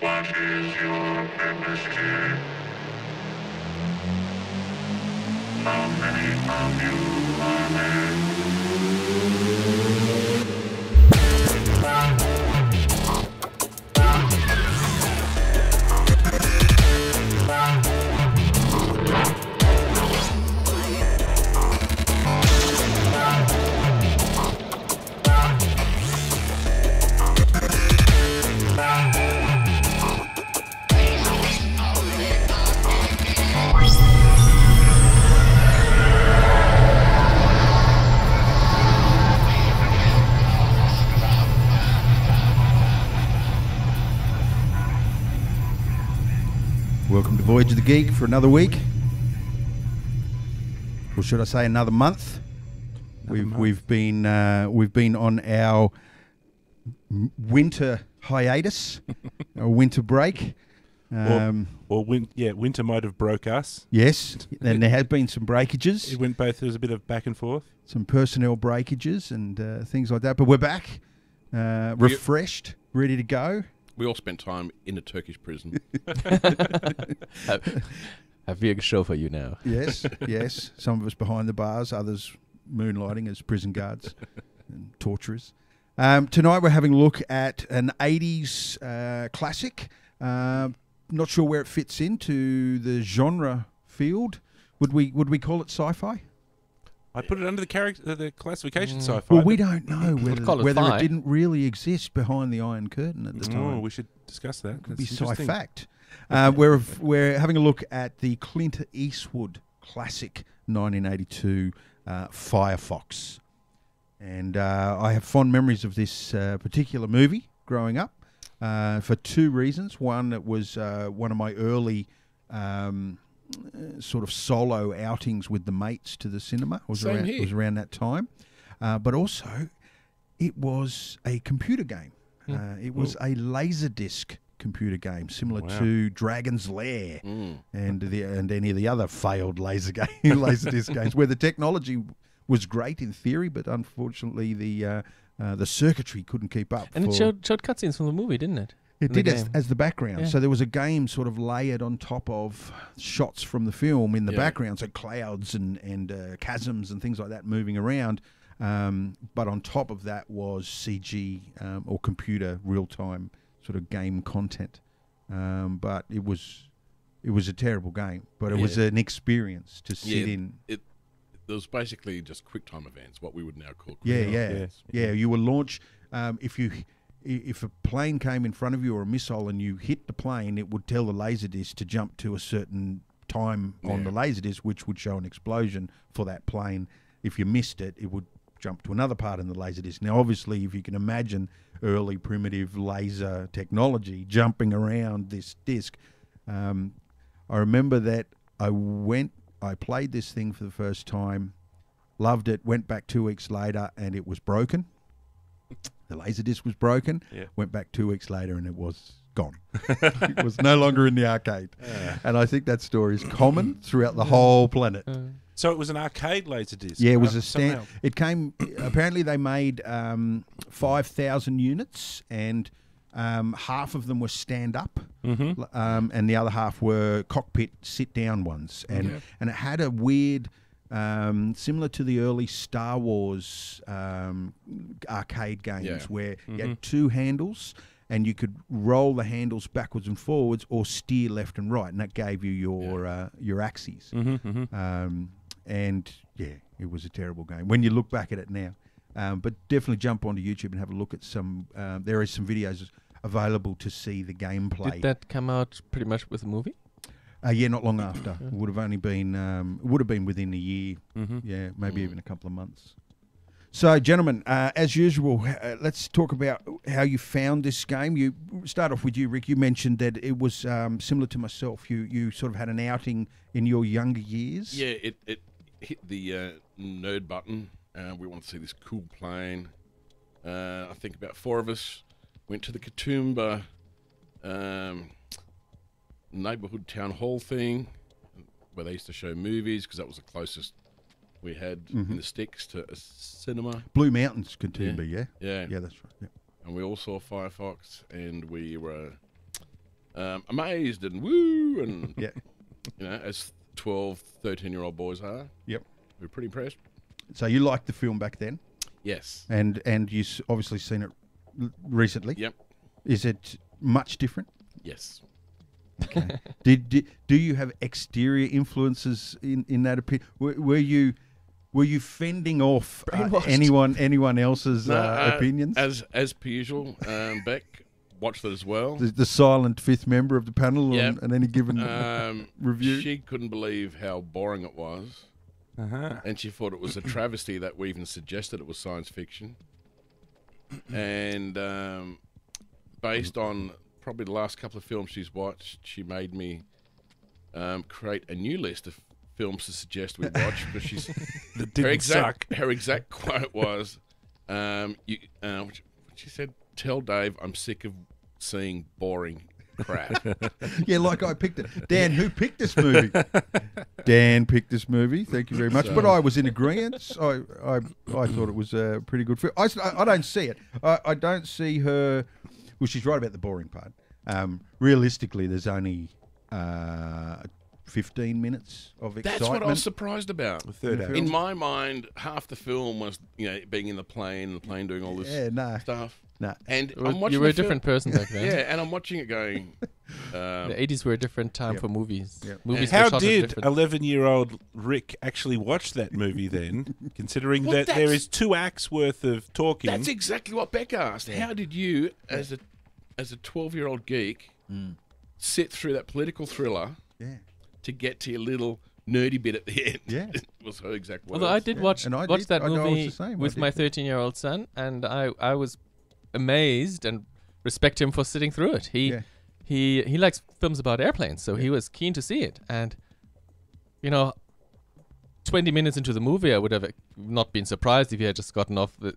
What is your purpose here? How many of you are there? Welcome to Voyage of the Geek for another week, or should I say another month? We've been on our winter hiatus, our winter break. Winter might have broke us. Yes, and there has been some breakages. It went both. There was a bit of back and forth. Some personnel breakages and things like that. But we're back, refreshed, ready to go. We all spent time in a Turkish prison. Have we a show for you now? Yes, yes. Some of us behind the bars, others moonlighting as prison guards and torturers. Tonight we're having a look at an 80s classic. Not sure where it fits into the genre field. Would we call it sci-fi? I put it under the classification sci-fi. Well, we don't know whether it fi. didn't really exist behind the Iron Curtain at the time. Oh, we should discuss that. Could be That's interesting. sci-fact. We're having a look at the Clint Eastwood classic 1982 Firefox. And I have fond memories of this particular movie growing up for two reasons. One, it was one of my early sort of solo outings with the mates to the cinema. It was around that time. But also, it was a computer game. It was a laserdisc computer game, similar to Dragon's Lair and any of the other failed laserdisc games, where the technology was great in theory, but unfortunately the circuitry couldn't keep up. And it showed cutscenes from the movie, didn't it? It did as the background. Yeah. So there was a game sort of layered on top of shots from the film in the background, so clouds and chasms and things like that moving around. But on top of that was CG or computer real-time sort of game content. But it was a terrible game, but it was an experience to sit in. It was basically just QuickTime events, what we would now call Yeah. You would launch if a plane came in front of you or a missile and you hit the plane, it would tell the laserdisc to jump to a certain time on the laserdisc, which would show an explosion for that plane. If you missed it, it would jump to another part in the laserdisc. Now, obviously, if you can imagine early primitive laser technology jumping around this disc, I remember that I played this thing for the first time, loved it, went back 2 weeks later, and it was broken. The laserdisc was broken. Yeah. Went back 2 weeks later, and it was gone. It was no longer in the arcade. And I think that story is common throughout the whole planet. So it was an arcade laserdisc. Yeah, it was a stand. It came. Apparently, they made 5,000 units, and half of them were stand up, and the other half were cockpit sit down ones. And it had a weird. Similar to the early Star Wars arcade games, where you had two handles and you could roll the handles backwards and forwards or steer left and right, and that gave you your axes. And it was a terrible game when you look back at it now. But definitely jump onto YouTube and have a look at some. There is some videos available to see the gameplay. Did that come out pretty much with the movie? Not long after. It would have only been within a year. Yeah, maybe even a couple of months. So, gentlemen, as usual, let's talk about how you found this game. You start off with you, Rik. You mentioned that it was similar to myself. You sort of had an outing in your younger years. Yeah, it hit the nerd button. We want to see this cool plane. I think about 4 of us went to the Katoomba neighborhood town hall thing where they used to show movies, because that was the closest we had in the sticks to a cinema. Blue Mountains Katoomba, Yeah, yeah, that's right. Yeah. And we all saw Firefox, and we were amazed and woo, and Yeah. you know, as 12, 13-year-old boys are. Yep. We're pretty impressed. So you liked the film back then, Yes. and you obviously seen it recently. Yep. Is it much different? Yes. Okay. Do you have exterior influences in that opinion? Were you fending off anyone else's opinions? As per usual, Beck watched it as well. The silent fifth member of the panel Yep. on any given review. She couldn't believe how boring it was, and she thought it was a travesty that we even suggested it was science fiction. And based on probably the last couple of films she's watched, she made me create a new list of films to suggest we watch, because she's her exact quote was, she said, "Tell Dave I'm sick of seeing boring crap." Yeah, like I picked it. Dan, who picked this movie? Dan picked this movie. Thank you very much. But I was in agreement. I thought it was a pretty good film. I don't see it. I don't see her. Well, she's right about the boring part. Realistically, there's only 15 minutes of excitement. That's what I was surprised about. The third act. In my mind, half the film was, being in the plane doing all this stuff. Nah. And I'm watching You were a the film- different person back then. Yeah, and I'm watching it going. The 80s were a different time for movies. Yep. Movies were How shot at did different... 11-year-old Rik actually watch that movie then, considering Well, that there is 2 acts worth of talking? That's exactly what Beck asked. How did you, as a 12-year-old geek, sit through that political thriller to get to your little nerdy bit at the end? Yeah. Was her exact words. Although I did watch And I that did. I know I was movie the same. with I my did. 13-year-old son, and I was amazed and respect him for sitting through it. He likes films about airplanes, so he was keen to see it. And 20 minutes into the movie, I would have not been surprised if he had just gotten off the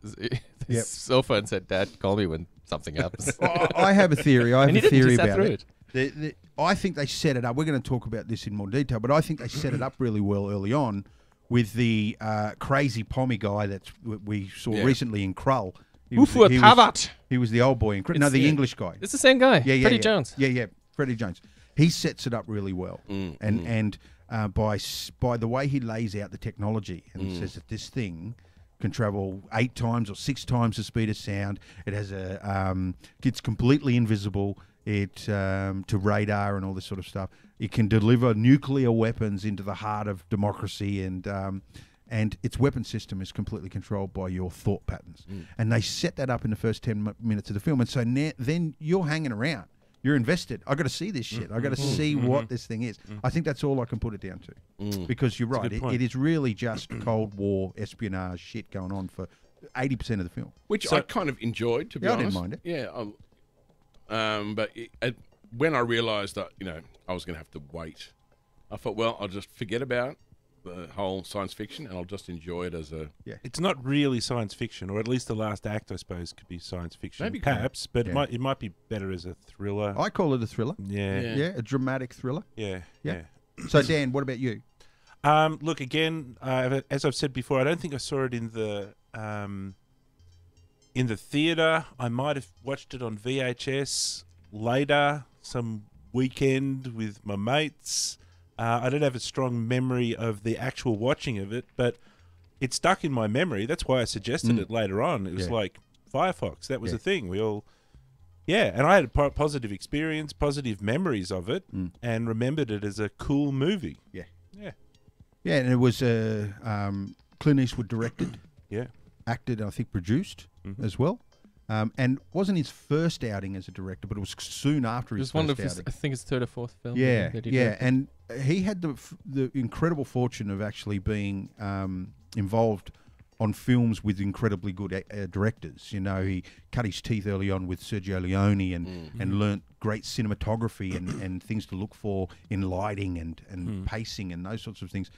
sofa and said, "Dad, call me when something happens." I have a theory. I have And a he didn't, he theory sat about through it. I think they set it up. We're going to talk about this in more detail, but I think they set it up really well early on with the crazy pommy guy that we saw recently in Krull. He was the old boy in Krull. No, the English guy. It's the same guy, Freddie yeah. Jones. Yeah, Freddie Jones. He sets it up really well, and by the way he lays out the technology and says that this thing can travel 8 times or 6 times the speed of sound. It has it's completely invisible. It to radar and all this sort of stuff. It can deliver nuclear weapons into the heart of democracy, and its weapon system is completely controlled by your thought patterns. And they set that up in the first 10 minutes of the film, and so then you're hanging around. You're invested. I got to see this shit. I got to see what this thing is. I think that's all I can put it down to, because you're right. It is really just Cold War espionage shit going on for 80% of the film. Which I kind of enjoyed, to be honest. I didn't mind it. Yeah, but when I realised that I was going to have to wait, I thought, well, I'll just forget about the whole science fiction and I'll just enjoy it as a. Yeah. It's not really science fiction, or at least the last act, I suppose, could be science fiction, Maybe perhaps. But it might be better as a thriller. I call it a thriller. Yeah. A dramatic thriller. Yeah. So Dan, what about you? Look, again, as I've said before, I don't think I saw it in the theater. I might have watched it on VHS later, some weekend with my mates. I don't have a strong memory of the actual watching of it, but it stuck in my memory. That's why I suggested it later on. It was like Firefox. That was a thing. And I had a positive experience, positive memories of it, and remembered it as a cool movie. Yeah, Yeah. and it was Clint Eastwood directed, Yeah. acted, I think produced as well. And wasn't his first outing as a director, but it was soon after It his was one first of his, outing. I think, his 3rd or 4th film. Yeah, that he yeah, directed. and he had the incredible fortune of actually being involved on films with incredibly good directors. He cut his teeth early on with Sergio Leone and learnt great cinematography and things to look for in lighting and pacing and those sorts of things.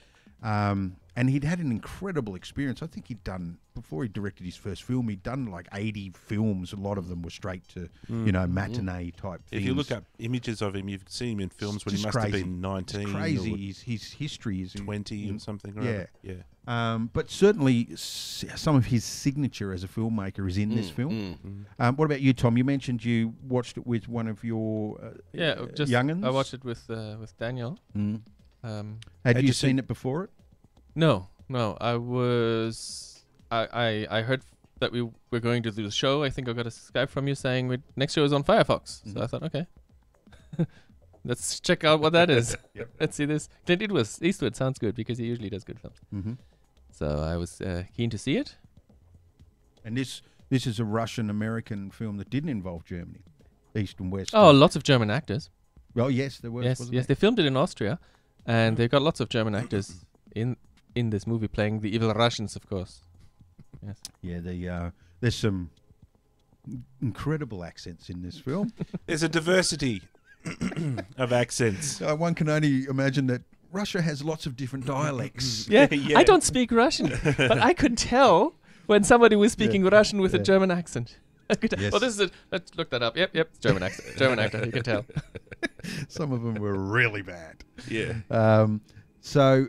And and he'd had an incredible experience. I think he'd done, before he directed his first film, he'd done like 80 films. A lot of them were straight to, matinee type things. If you look up images of him, you've seen him in films when he must have been 19. It's crazy. His history is 20 or something. Or yeah. Yeah. But certainly some of his signature as a filmmaker is in this film. What about you, Tom? You mentioned you watched it with one of your young'uns. I watched it with Daniel. Had you seen it before it? No. I heard that we were going to do the show. I think I got a Skype from you saying next show is on Firefox. So I thought, okay, let's check out what that is. Let's see this. Clint Eastwood sounds good because he usually does good films. So I was keen to see it. And this is a Russian-American film that didn't involve Germany, East and West. Oh, lots of German actors. Well, yes, there was. Yes, they filmed it in Austria, and they've got lots of German actors in this movie playing the evil Russians, of course. Yes. Yeah, there's some incredible accents in this film. There's a diversity of accents. One can only imagine that Russia has lots of different dialects. Yeah. I don't speak Russian, but I could tell when somebody was speaking Russian with a German accent. I could tell. Yes. Well, this is let's look that up. Yep, it's German accent. German actor, you can tell. Some of them were really bad. Yeah. So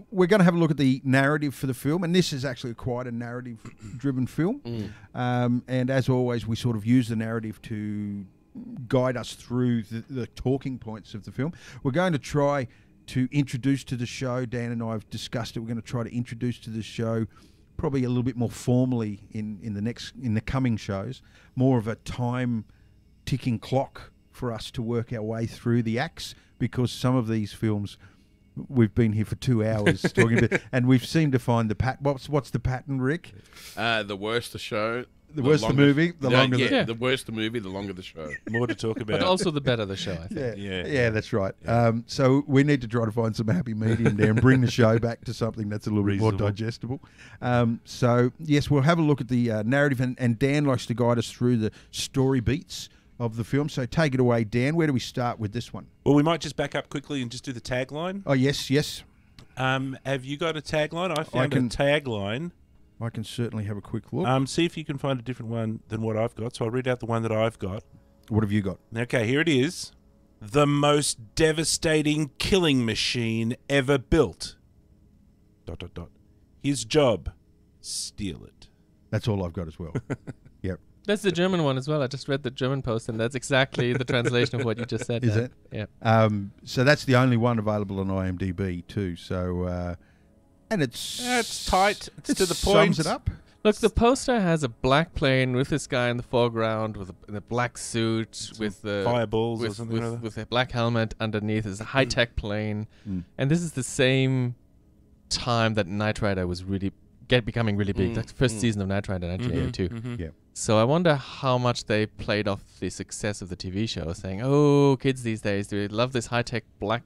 we're going to have a look at the narrative for the film, and this is actually quite a narrative-driven film. And as always, we sort of use the narrative to guide us through the talking points of the film. We're going to try to introduce to the show, Dan and I have discussed it, we're going to try to introduce to the show probably a little bit more formally in the coming shows, more of a time ticking clock for us to work our way through the acts, because some of these films we've been here for 2 hours talking about, and we've seemed to find the pattern. What's the pattern, Rick? The worse the show, the worse the movie, the longer. The worse the movie, the longer the show. More to talk about, but also the better the show, I think. Yeah, that's right. So we need to try to find some happy medium there and bring the show back to something that's a little bit more digestible. So yes, we'll have a look at the narrative, and Dan likes to guide us through the story beats of the film. So take it away, Dan. Where do we start with this one? Well, we might just back up quickly and just do the tagline. Oh, yes. Have you got a tagline? I found a tagline. I can certainly have a quick look. See if you can find a different one than what I've got. So I'll read out the one that I've got. What have you got? Okay, here it is. The most devastating killing machine ever built. ... His job, steal it. That's all I've got as well. Yep. That's the German one as well. I just read the German post, and that's exactly the translation of what you just said. Is it? Yeah. So that's the only one available on IMDb too. So, and it's tight. It's to the point. Sums it up. Look, the poster has a black plane with this guy in the foreground with a black suit with the fireballs or something with a black helmet underneath. It's a high-tech plane, and this is the same time that Knight Rider was really becoming really big. That's the first season of Knight Rider, 1982. Yeah. So I wonder how much they played off the success of the TV show, saying, "Oh, kids these days, they love this high-tech, black,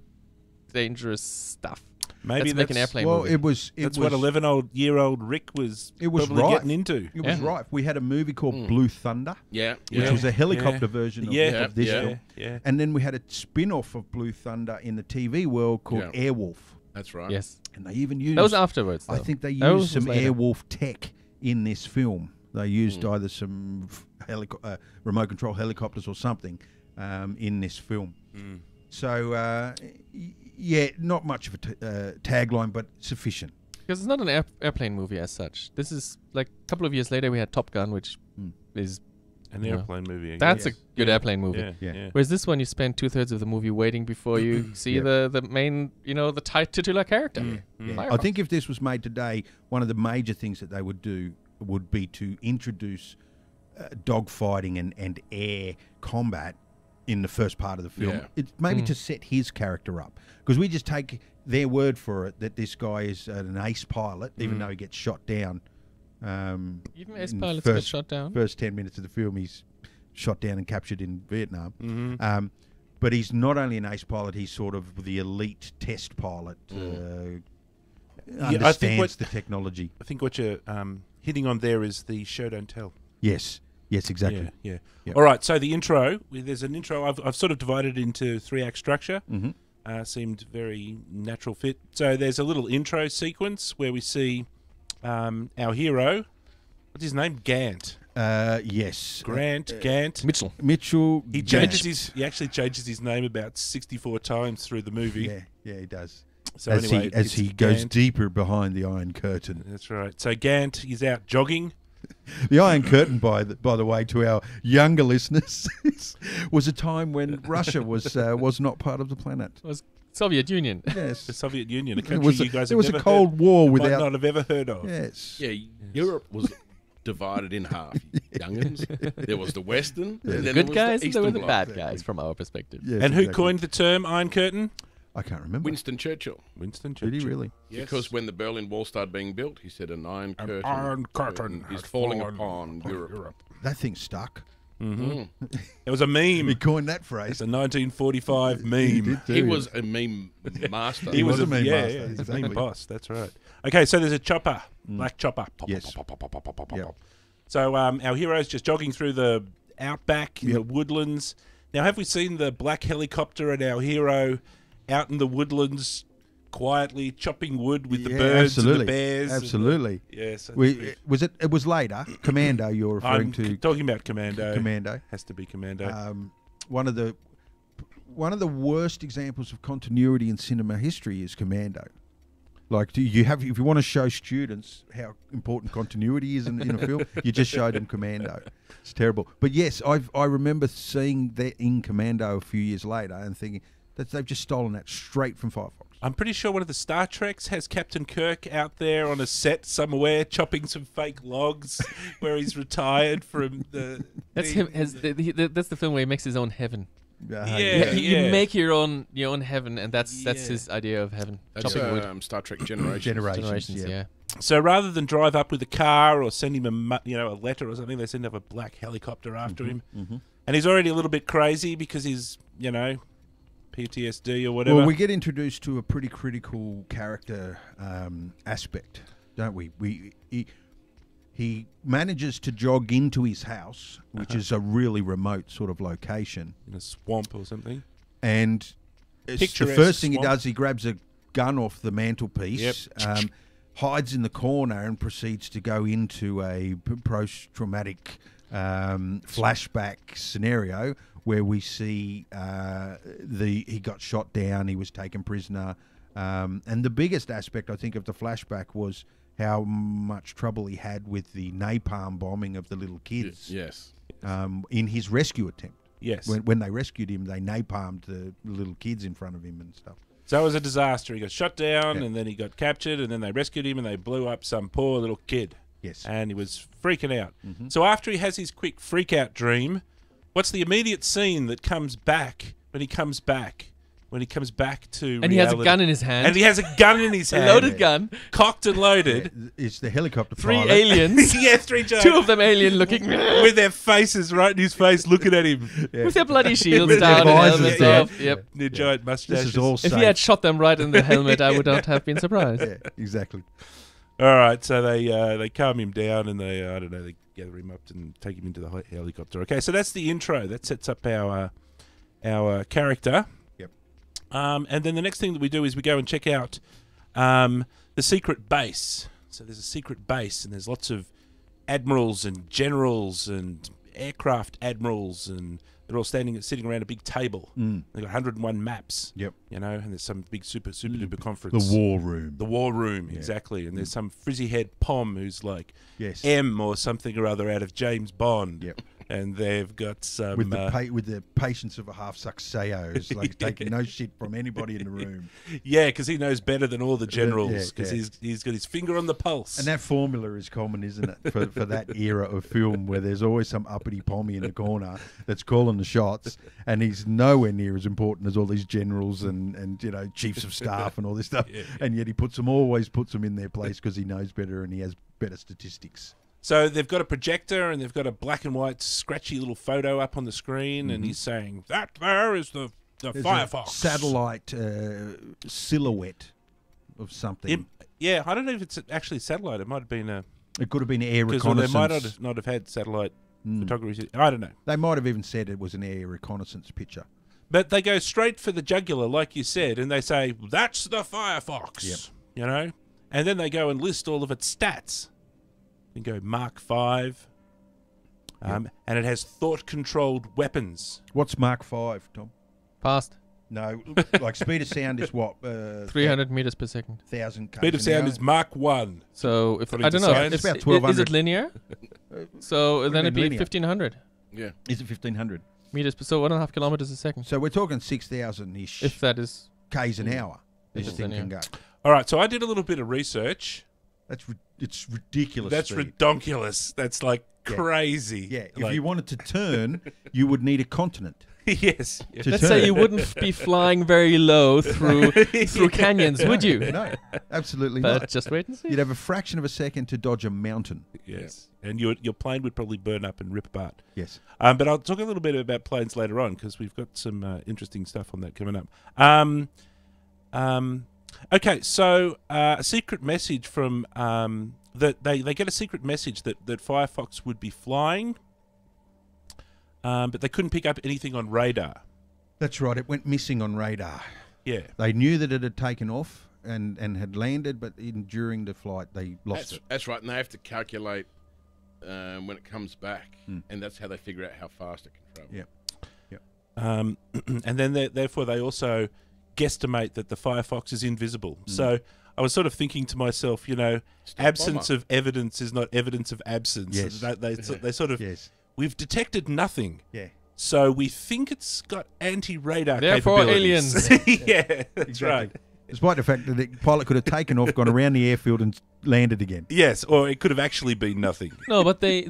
dangerous stuff." Maybe let's make an airplane well, movie. That's what 11-year-old Rick was probably right. getting into. It was right. We had a movie called Blue Thunder, which was a helicopter version of this film. Yeah. And then we had a spin-off of Blue Thunder in the TV world called Airwolf. That's right. Yes. And they even used... That was afterwards, though. I think they used some Airwolf tech in this film. They used either some remote control helicopters or something in this film. So, not much of a tagline, but sufficient. Because it's not an airplane movie as such. This is like a couple of years later we had Top Gun, which is an airplane movie. That's a good airplane movie. Yeah. Whereas this one, you spend 2/3 of the movie waiting before you see the main, the tight titular character. I think if this was made today, one of the major things that they would do would be to introduce dogfighting and air combat in the first part of the film. It's maybe to set his character up, because we just take their word for it that this guy is an ace pilot, even though he gets shot down. Even ace pilots get shot down. First 10 minutes of the film, he's shot down and captured in Vietnam. But he's not only an ace pilot; he's sort of the elite test pilot. Understands the technology. I think what you're hitting on there is the show don't tell. Yes, exactly. Yeah. All right, so the intro. There's an intro. I've sort of divided it into 3-act structure. seemed very natural fit. So there's a little intro sequence where we see our hero. What's his name? Gant. Yes. Gant. Mitchell. He He actually changes his name about 64 times through the movie. Yeah, he does. So as anyway, he goes deeper behind the Iron Curtain. That's right. So Gant is out jogging. The Iron Curtain, by the way, to our younger listeners, was a time when Russia was not part of the planet. It was Soviet Union. Yes, The Soviet Union, a country you guys there have was never a Cold War might without. not have ever heard of. Yes. Yeah, Europe was divided in half. Youngins. There was the Western. The and then good there was guys the and there were Eastern the bloc. bad guys from our perspective. Yes, And who exactly. coined the term Iron Curtain? I can't remember. Winston Churchill. Winston Did Churchill. he really? Yes. Because when the Berlin Wall started being built, he said an iron curtain has is falling fallen upon Europe. That thing stuck. Mm. It was a meme. He coined that It's phrase. a 1945 He meme. did too. He was a meme master. He was a meme yeah, master, yeah, he's a exactly. meme boss. That's right. Okay, so there's a chopper, black chopper. Pop, Yes. pop, pop, pop, pop, pop, pop, pop, Yep. pop. So our hero's just jogging through the outback in the woodlands. Now, have we seen the black helicopter and our hero out in the woodlands quietly chopping wood with the birds absolutely. and the bears? Absolutely. Yes. It was later. Commando, you're referring I'm to. talking about Commando. Commando. Has to be Commando. One of the worst examples of continuity in cinema history is Commando. Like, if you want to show students how important continuity is in a film, you just show them Commando. It's terrible. But yes, I remember seeing that in Commando a few years later and thinking that they've just stolen that straight from Firefox. I'm pretty sure one of the Star Treks has Captain Kirk out there on a set somewhere chopping some fake logs where he's retired from the... That's him. That's the film where he makes his own heaven. Yeah. You make your own heaven, and that's his idea of heaven. That's Chopping wood. Star Trek Generations. Generations, yeah. So rather than drive up with a car or send him a letter or something, they send up a black helicopter after him. Mm-hmm. And he's already a little bit crazy because he's, PTSD or whatever. Well, we get introduced to a pretty critical character aspect, don't we? He manages to jog into his house, which is a really remote sort of location. In a swamp or something. And the Picturesque first thing swamp. he does, he grabs a gun off the mantelpiece, hides in the corner and proceeds to go into a post-traumatic flashback scenario where we see he got shot down, he was taken prisoner. And the biggest aspect, I think, of the flashback was how much trouble he had with the napalm bombing of the little kids. Yes. In his rescue attempt. Yes. When they rescued him, they napalmed the little kids in front of him and stuff. So it was a disaster. He got shot down and then he got captured and then they rescued him and they blew up some poor little kid. Yes. And he was freaking out. Mm-hmm. So after he has his quick freak out dream, what's the immediate scene that comes back when he comes back? When he comes back to And reality? he has a gun in his hand. And he has a gun in his hand. A loaded gun. Cocked and loaded. It's the helicopter Three pilot. aliens. Yeah, three giants. Two of them alien looking. With their faces right in his face looking at him. With their bloody shields With their down and visors helmets down. off. Yep. Their giant mustaches. This is all If safe. he had shot them right in the helmet, I would not have been surprised. Yeah, exactly. All right, so they calm him down and they gather him up and take him into the helicopter. Okay, so that's the intro. That sets up our character. Yep. And then the next thing that we do is we go and check out the secret base. So there's a secret base and there's lots of admirals and generals and aircraft admirals and they're all sitting around a big table. They've got 101 maps. Yep. And there's some big super duper conference. The war room. The war room, exactly. And there's some frizzy-haired Pom who's like Yes. M or something or other out of James Bond. Yep. And they've got some... With the patience of a half-sucked Seos, like taking no shit from anybody in the room. yeah, because he knows better than all the generals, because yeah. he's got his finger on the pulse. And that formula is common, isn't it, for that era of film where there's always some uppity pommy in the corner that's calling the shots, and he's nowhere near as important as all these generals and chiefs of staff and all this stuff, and yet he always puts them in their place because he knows better and he has better statistics. So they've got a projector and they've got a black and white scratchy little photo up on the screen, and he's saying, that there is the There's Firefox. a satellite silhouette of something. I don't know if it's actually satellite. It might have been It could have been air because reconnaissance. they might not have had satellite photography. I don't know. They might have even said it was an air reconnaissance picture. But they go straight for the jugular, like you said, and they say, that's the Firefox, Yep. you know? And then they go and list all of its stats. You go Mark 5, and it has thought-controlled weapons. What's Mark 5, Tom? Fast. No, like speed of sound is what? 300 meters per second. 1,000 km Speed of sound is Mark 1. So if According I to don't know, science. if It's about is 1200. it linear? So then it'd be linear. 1500 Yeah. Is it 1,500? meters per so 1.5 kilometers a second. So we're talking 6,000-ish If that is Ks an hour. This Yes, thing then, can go. All right, so I did a little bit of research. It's ridiculous. That's speed. redonkulous. That's like Yeah. crazy. Yeah, if Like- you wanted to turn, you would need a continent yes. to let's turn. say you wouldn't be flying very low through canyons, would you? No, absolutely But not. just wait and see. You'd have a fraction of a second to dodge a mountain. Yes. And your plane would probably burn up and rip apart. Yes. But I'll talk a little bit about planes later on because we've got some interesting stuff on that coming up. Okay, so a secret message from that they get a secret message that Firefox would be flying, but they couldn't pick up anything on radar. That's right. It went missing on radar. Yeah. They knew that it had taken off and had landed, but during the flight they lost it. That's right, and they have to calculate when it comes back, and that's how they figure out how fast it can travel. Yeah. And then therefore they also guesstimate that the Firefox is invisible. So I was sort of thinking to myself, you know, Stop absence bomber. of evidence is not evidence of absence. Yes. They sort of, Yes. we've detected nothing. Yeah. So we think it's got anti-radar Therefore, capabilities. yeah, that's Exactly. right. Despite the fact that the pilot could have taken off, gone around the airfield and landed again. Yes, or it could have actually been nothing. No, but they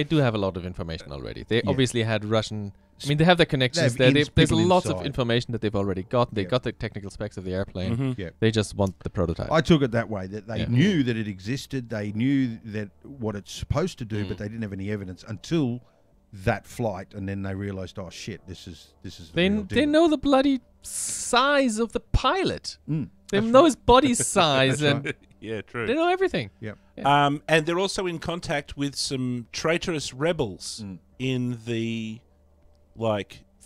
do have a lot of information already. They obviously had Russian. I mean, they have their connections They have there. There's people lots of inside. information that they've already got. They Yeah. got the technical specs of the airplane. Mhm. Yeah. They just want the prototype. I took it that way, that they Yeah. knew that it existed, they knew that what it's supposed to do, but they didn't have any evidence until that flight, and then they realised, oh shit, this is the real They deal. know the bloody size of the pilot. Mm, They that's know his body size, That's and right. Yeah, true. they know everything. Yep. And they're also in contact with some traitorous rebels in the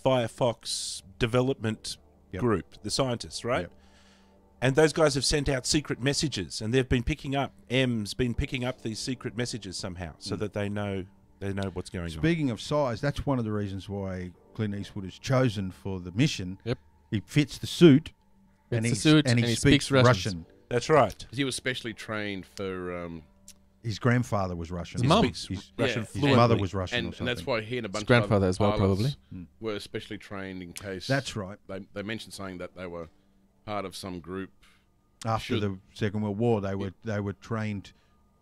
Firefox development group, the scientists, right? Yep. And those guys have sent out secret messages, and they've been picking up these secret messages somehow, so that they know what's going on. Speaking of size, that's one of the reasons why Clint Eastwood is chosen for the mission. Yep. He fits the suit, Fits the suit, and he speaks Russian. That's right. He was specially trained for, His grandfather was Russian. His mum. Speaks His- Russian his his fluently. mother was Russian, or and something. that's why he and a bunch of grandfather other as well, pilots probably. were specially trained in case. That's right. They mentioned saying that they were part of some group. After the Second World War, they were trained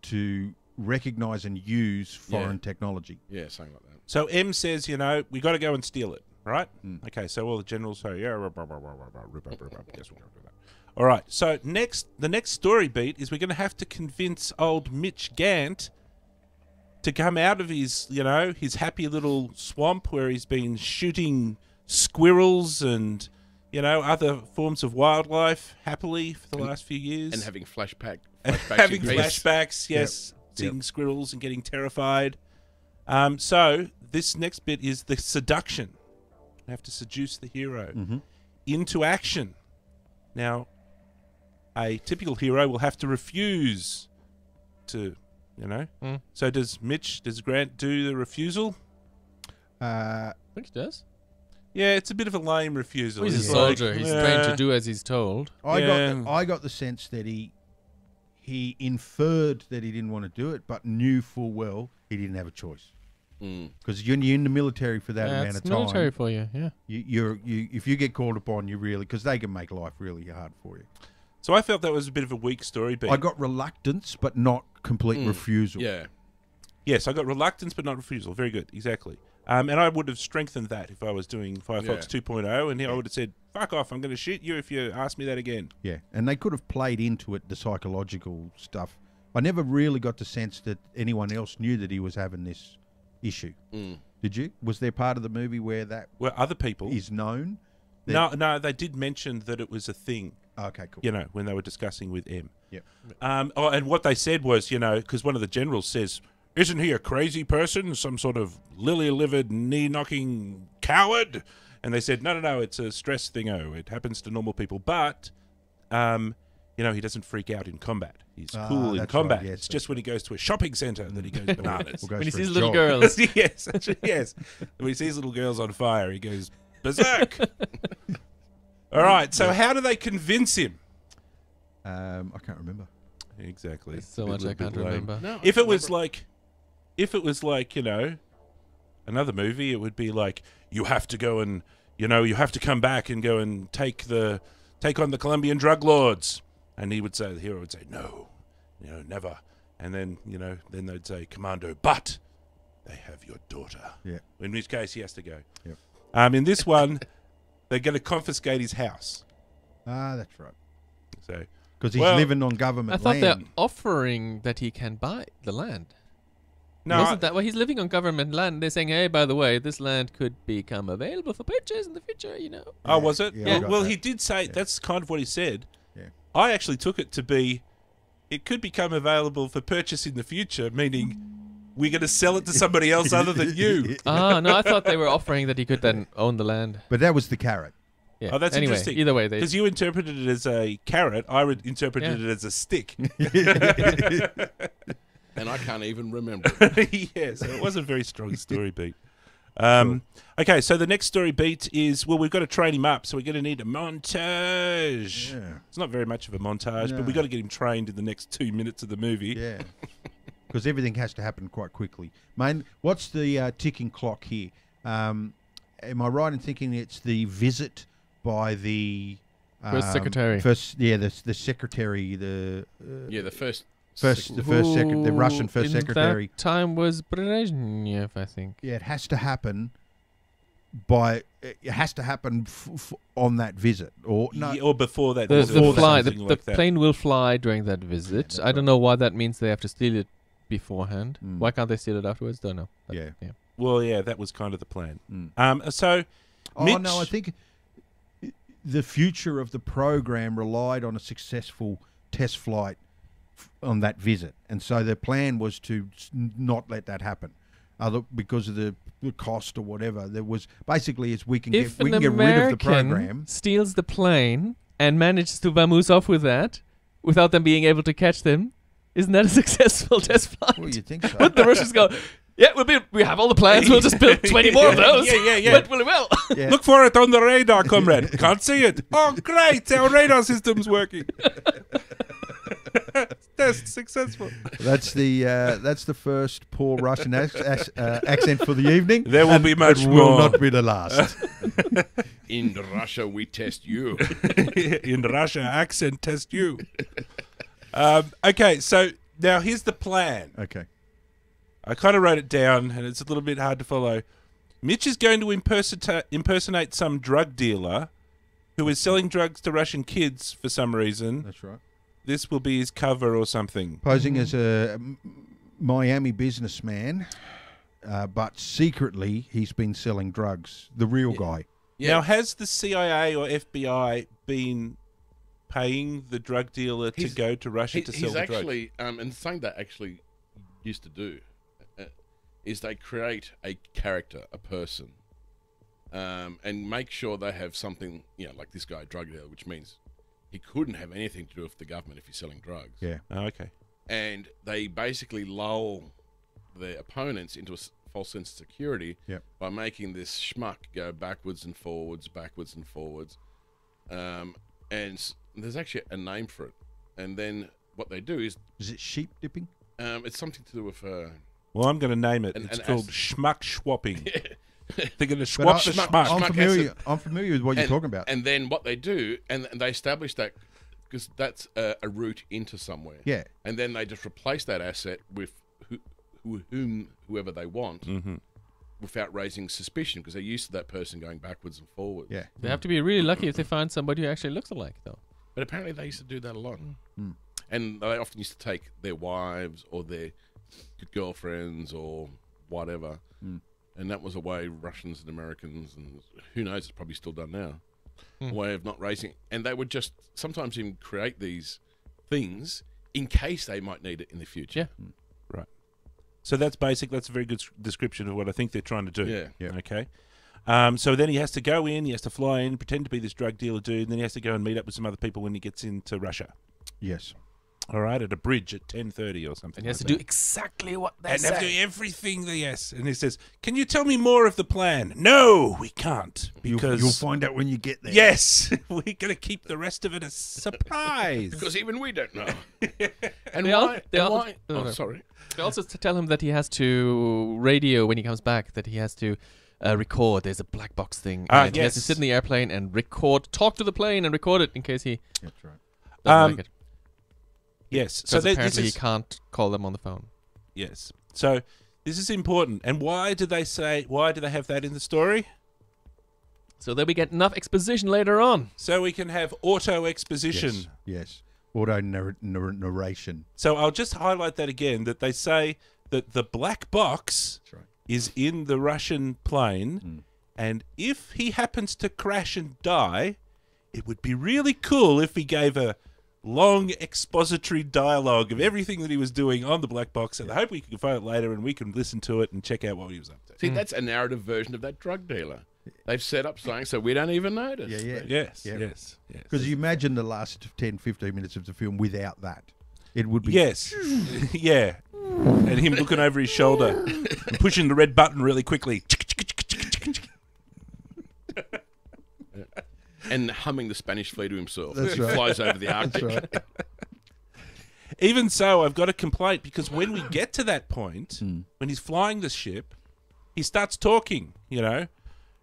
to recognise and use foreign technology. Yeah, something like that. So M says, we got to go and steal it, right? Okay, so all the generals say, yeah, rip up. Yes, we're going to do that. All right, so the next story beat is we're going to have to convince old Mitch Gant to come out of his, his happy little swamp where he's been shooting squirrels and, other forms of wildlife happily for the last few years. And having flashbacks. Having in peace. flashbacks, yes, seeing squirrels and getting terrified. So this next bit is the seduction. You have to seduce the hero into action. Now, a typical hero will have to refuse to, So does Grant do the refusal? I think he does. Yeah, it's a bit of a lame refusal. Well, he's a It's soldier. like, He's trained to do as he's told. I got the sense that he inferred that he didn't want to do it, but knew full well he didn't have a choice. Because you're in the military for that amount it's of time. military for you, yeah. If you get called upon, you really, because they can make life really hard for you. So I felt that was a bit of a weak story beat. I got reluctance, but not complete refusal. Yeah. Yes, I got reluctance but not refusal. Very good, exactly. And I would have strengthened that if I was doing Firefox 2.0, and I would have said, fuck off, I'm going to shoot you if you ask me that again. Yeah, and they could have played into it, the psychological stuff. I never really got the sense that anyone else knew that he was having this issue. Did you? Was there part of the movie where that Were other people... is known? No, they did mention that it was a thing. Okay, cool. When they were discussing with M. Yep. And what they said was, because one of the generals says, isn't he a crazy person? Some sort of lily-livered, knee-knocking coward? And they said, no, it's a stress thingo. It happens to normal people. But, he doesn't freak out in combat. He's cool in combat. Right, yes, it's just when he goes to a shopping centre that he goes bananas. Or goes When he for sees his little jog. girls. yes. When he sees little girls on fire, he goes berserk. All right, so how do they convince him? I can't remember. Exactly. There's so A much I little can't bit lame. remember. No, If I it was remember- like, another movie, it would be like, you have to go and, you have to come back and go and take on the Colombian drug lords. And the hero would say, no, never. And then, then they'd say, Commando, but they have your daughter. Yeah. In which case he has to go. Yep. In this one, they're going to confiscate his house. That's right. So, Because he's Well, living on government I thought they're land. offering that he can buy the land. no, Isn't that why he's living on government land? They're saying, hey, by the way, this land could become available for purchase in the future, oh, was it? Yeah, I got Well, that. he did say, Yeah. that's kind of what he said. Yeah. I actually took it to be, it could become available for purchase in the future, meaning we're going to sell it to somebody else other than you. Ah, no, I thought they were offering that he could then own the land. But that was the carrot. Yeah. Oh, that's anyway, interesting. Either way, they. Because you interpreted it as a carrot, I interpreted it as a stick. And I can't even remember. Yeah, so it was a very strong story beat. Okay, so the next story beat is, we've got to train him up, so we're going to need a montage. Yeah. It's not very much of a montage, but No. we've got to get him trained in the next 2 minutes of the movie. Yeah. Because everything has to happen quite quickly. What's the ticking clock here? Am I right in thinking it's the visit by the First secretary. The secretary, the Russian first in secretary. That time was Brezhnev, I think. Yeah, it has to happen on that visit, or no? Yeah, or before that. The, visit the or fly, something the like that. plane will fly during that visit. that's I don't know why that means they have to steal it beforehand. Mm. Why can't they steal it afterwards? Don't know. But, Yeah. Well, yeah, that was kind of the plan. Mm. So, Oh Mitch, no, I think the future of the program relied on a successful test flight on that visit, and so the plan was to not let that happen, because of the cost or whatever. There was basically we can If get an rid of the American program. steals the plane and manages to vamoose off with that without them being able to catch them, isn't that a successful test flight? Well, you think so? But the Russians go, yeah, we have all the plans. We'll just build 20 more of those. Yeah. Went really well. Yeah. Look for it on the radar, comrade. Can't see it. Oh, great. Our radar system's working. Test successful. That's the first poor Russian accent for the evening. There will and be much it will more. not be the last. In Russia, we test you. In Russia, accent test you. Okay, so now here's the plan. Okay. I kind of wrote it down, and it's a little bit hard to follow. Mitch is going to impersonate some drug dealer who is selling drugs to Russian kids for some reason. That's right. This will be his cover or something. Posing as a Miami businessman, but secretly he's been selling drugs. The real guy. Now, has the CIA or FBI been paying the drug dealer to go to Russia to sell He's the drugs? actually, and something they actually used to do is they create a character, a person, and make sure they have something, like this guy, drug dealer, which means he couldn't have anything to do with the government if he's selling drugs. Yeah. Oh, okay. And they basically lull their opponents into a false sense of security by making this schmuck go backwards and forwards. And there's actually a name for it. And then what they do is it sheep dipping? it's something to do with Well, I'm going to name it. And- It's and called as- schmuck schwapping. They're going to But swap the schmuck. I'm familiar with what you're talking about. And then what they do, and they establish that because that's a route into somewhere. Yeah. And then they just replace that asset with whoever they want, without raising suspicion, because they're used to that person going backwards and forwards. Yeah. They have to be really lucky if they find somebody who actually looks alike, though. But apparently they used to do that a lot. And they often used to take their wives or their girlfriends or whatever. And that was a way Russians and Americans, and who knows, it's probably still done now, a way of not raising. And they would just sometimes even create these things in case they might need it in the future. Yeah. Right. So that's basic. That's a very good description of what I think they're trying to do. Yeah. Okay. So then he has to go in, he has to fly in, pretend to be this drug dealer dude, and then he has to go and meet up with some other people when he gets into Russia. Yes. All right, at a bridge at 10:30 or something. And he has like to do that. exactly what they And have to say. do everything. Yes, and he says, "Can you tell me more of the plan?" No, we can't because You'll find out when you get there. yes, we're going to keep the rest of it a surprise. Because even we don't know. And They all- why? they and all- why? no, Oh, no. sorry. They also tell him that he has to radio when he comes back, that he has to record. There's a black box thing. And he has to yes. sit in the airplane and record, talk to the plane and record it in case he That's right. doesn't like it. Yes, So this apparently is he can't call them on the phone. yes. So this is important. And why do they have that in the story? So that we get enough exposition later on. So we can have auto exposition. Yes. Auto narration. So I'll just highlight that again, that they say that the black box That's right. is in the Russian plane, and if he happens to crash and die, it would be really cool if he gave a long expository dialogue of everything that he was doing on the black box, and I hope we can find it later and we can listen to it and check out what he was up to. See, that's a narrative version of that drug dealer. They've set up something so we don't even notice. Yeah. Yes, Yeah. yes. Because you imagine the last 10, 15 minutes of the film without that. It would be... Yes, yeah. And him looking over his shoulder and pushing the red button really quickly. And humming the Spanish flea to himself. That's He right. flies over the Arctic. That's right. Even so, I've got a complaint because when we get to that point, when he's flying the ship, he starts talking, you know.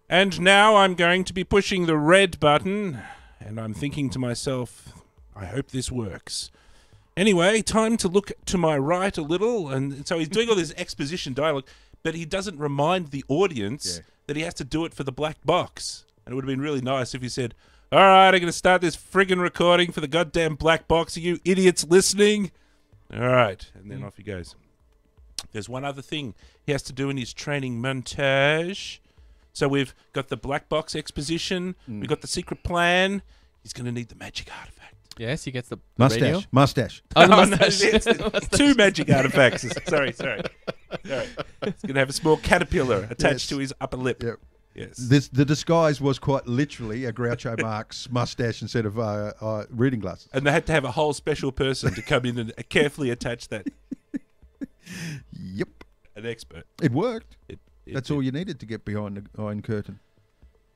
And now I'm going to be pushing the red button, and I'm thinking to myself, I hope this works. Anyway, time to look to my right a little. And so he's doing all this exposition dialogue, but he doesn't remind the audience that he has to do it for the black box. And it would have been really nice if he said, all right, I'm going to start this friggin' recording for the goddamn black box. Are you idiots listening? All right. And then off he goes. There's one other thing he has to do in his training montage. So we've got the black box exposition. We've got the secret plan. He's going to need the magic artifact. Yes, he gets the Mustache. radio. Mustache. Oh, the Oh, no, mustache. it's two magic artifacts. Sorry. He's going to have a small caterpillar attached to his upper lip. Yep. Yes. The disguise was quite literally a Groucho Marx mustache instead of reading glasses. And they had to have a whole special person to come in and carefully attach that. Yep. An expert. It worked. That's It all you needed to get behind the Iron Curtain.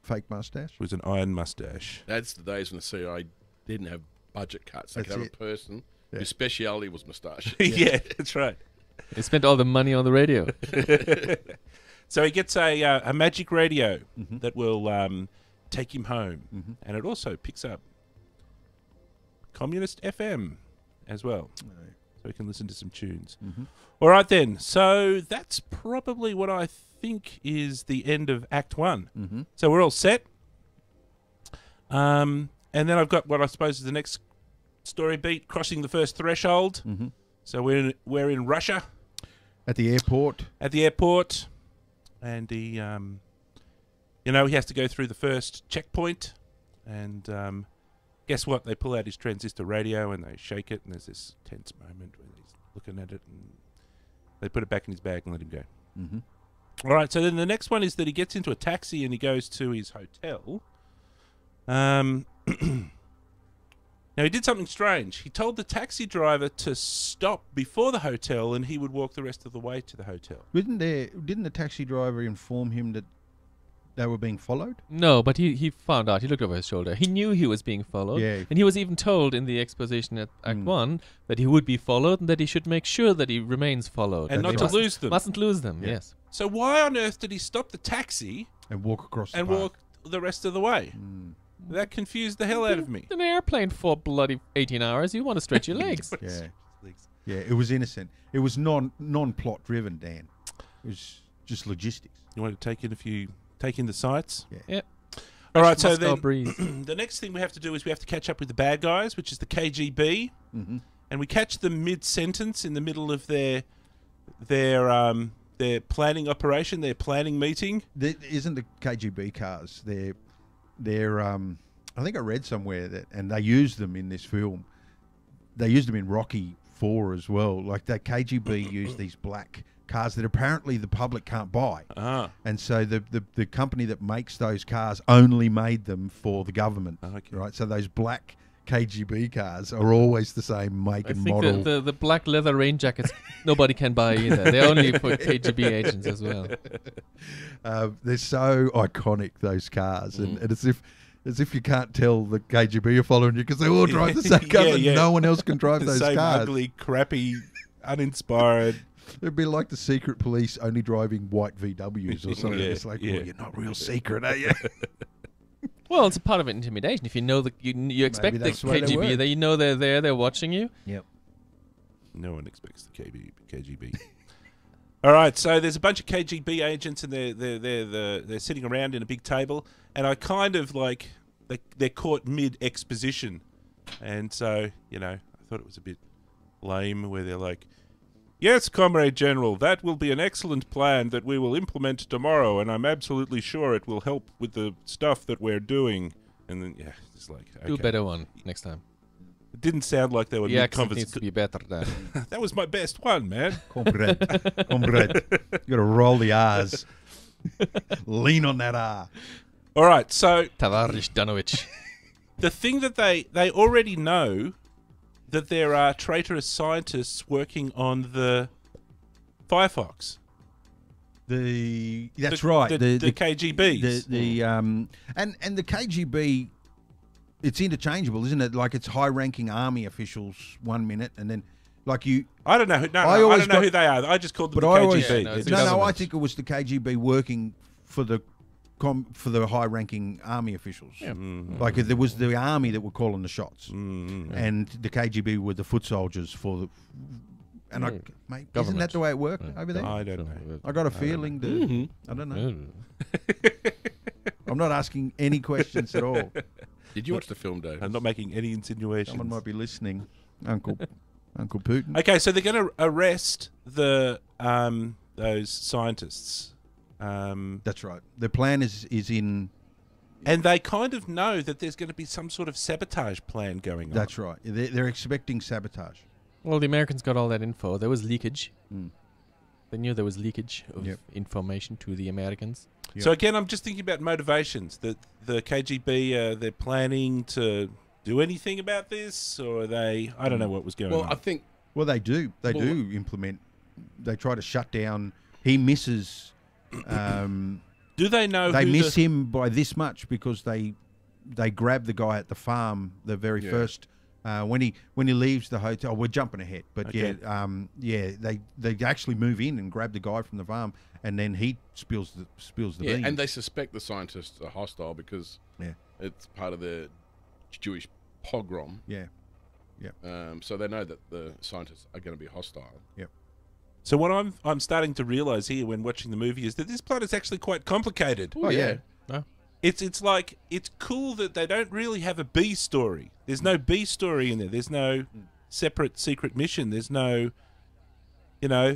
Fake mustache. was an iron mustache. That's the days when the CIA didn't have budget cuts. They could That's have it. a person Yeah. whose speciality was moustache. Yeah, that's right. He spent all the money on the radio. So he gets a magic radio that will take him home. And it also picks up Communist FM as well. So we can listen to some tunes. All right, then. So that's probably what I think is the end of Act 1. So we're all set. And then I've got what I suppose is the next story beat, crossing the first threshold. So we're in Russia. At the airport. At the airport, and he, he has to go through the first checkpoint, and guess what? They pull out his transistor radio and they shake it, and there's this tense moment when he's looking at it, and they put it back in his bag and let him go. All right, so then the next one is that he gets into a taxi and he goes to his hotel. Now, he did something strange. He told the taxi driver to stop before the hotel and he would walk the rest of the way to the hotel. Didn't the taxi driver inform him that they were being followed? No, but he found out. He looked over his shoulder. He knew he was being followed. Yeah. And he was even told in the exposition at Act 1 that he would be followed and that he should make sure that he remains followed. And That not he to lose them. Mustn't lose them, Yeah. yes. So why on earth did he stop the taxi And walk across the and park. walk the rest of the way? That confused the hell out of me. In an airplane for bloody 18 hours, you want to stretch your legs. Yeah. Yeah, it was innocent. It was non-plot driven, Dan. It was just logistics. You want to take in the sights? Yeah. All right, so Moscow then breeze. the next thing we have to do is we have to catch up with the bad guys, which is the KGB, and we catch them mid-sentence in the middle of their planning operation, their planning meeting. Isn't the KGB cars? They're I think I read somewhere that, and they used them in this film. They used them in Rocky 4 as well. Like the KGB used these black cars that apparently the public can't buy. Ah, And so the company that makes those cars only made them for the government, okay. right? So those black KGB cars are always the same make I and think model. the black leather rain jackets nobody can buy either. They're only for KGB agents as well. They're so iconic, those cars, and it's as if you can't tell the KGB are following you because they all drive the same cars and no one else can drive The those same cars. ugly, crappy, uninspired. It'd be like the secret police only driving white VWs or something. Yeah, It's like, yeah. well, you're not real secret, are you? Well, it's a part of intimidation. If you know you expect the that's the way they KGB, work. that you know they're there, they're watching you. Yep. No one expects the KGB. All right, so there's a bunch of KGB agents, and they're sitting around in a big table, and I kind of like they're caught mid exposition, and so I thought it was a bit lame where they're like, "Yes, Comrade General, that will be an excellent plan that we will implement tomorrow, and I'm absolutely sure it will help with the stuff that we're doing." And then, it's like, okay. Do a better one next time. It didn't sound like they were The accent needs to mid-conversation. be better than. That was my best one, man. Comrade. You got to roll the R's. Lean on that R. All right, so Tavarish Danovich. the thing that they already know that there are traitorous scientists working on the Firefox. That's The- right. The KGBs. And the KGB, it's interchangeable, isn't it? Like it's high-ranking army officials 1 minute, and then like you. I don't know. I I always don't know got- who they are. I just called them But the I KGB. always Yeah, no, it's no, the I government. think it was the KGB working for the high-ranking army officials. Yeah. Like there was the army that were calling the shots, Mm. and the KGB were the foot soldiers for the. And Yeah. mate, isn't Government. that the way it worked over there? I don't know. I got a feeling that Mhm. I don't know. Mm. I'm not asking any questions at all. Did you watch the film, Dave? I'm not making any insinuations. Someone might be listening, Uncle Putin. Okay, so they're going to arrest those scientists, That's right. The plan is in. and they kind of know that there's going to be some sort of sabotage plan going on. That's right. They're expecting sabotage. Well, the Americans got all that info. There was leakage. Mm. They knew there was leakage of Yep. information to the Americans. So again, I'm just thinking about motivations. That the KGB they're planning to do anything about this, or are they? I don't know what was going Well, on. I think Well, they do. They Well, do implement. They try to shut down. He misses. Do they know? They who miss the, him by this much because they grab the guy at the farm the very Yeah. first when he leaves the hotel. We're jumping ahead, but Okay. they actually move in and grab the guy from the farm, and then he spills the yeah, beans. and they suspect the scientists are hostile because Yeah. it's part of the Jewish pogrom. yeah. So they know that the scientists are going to be hostile. So what I'm starting to realise here when watching the movie is that this plot is actually quite complicated. Oh, yeah. It's like it's cool that they don't really have a B story. There's no B story in there. There's no separate secret mission. There's no,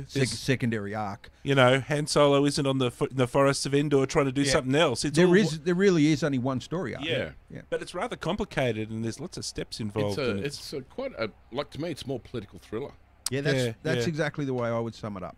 Secondary arc. Han Solo isn't on the forests of Endor trying to do Yeah. something else. It's There all, really is only one story arc. Yeah. Yeah. but it's rather complicated and there's lots of steps involved. and It's quite a to me it's more political thriller. Yeah, Yeah, that's yeah. exactly the way I would sum it up.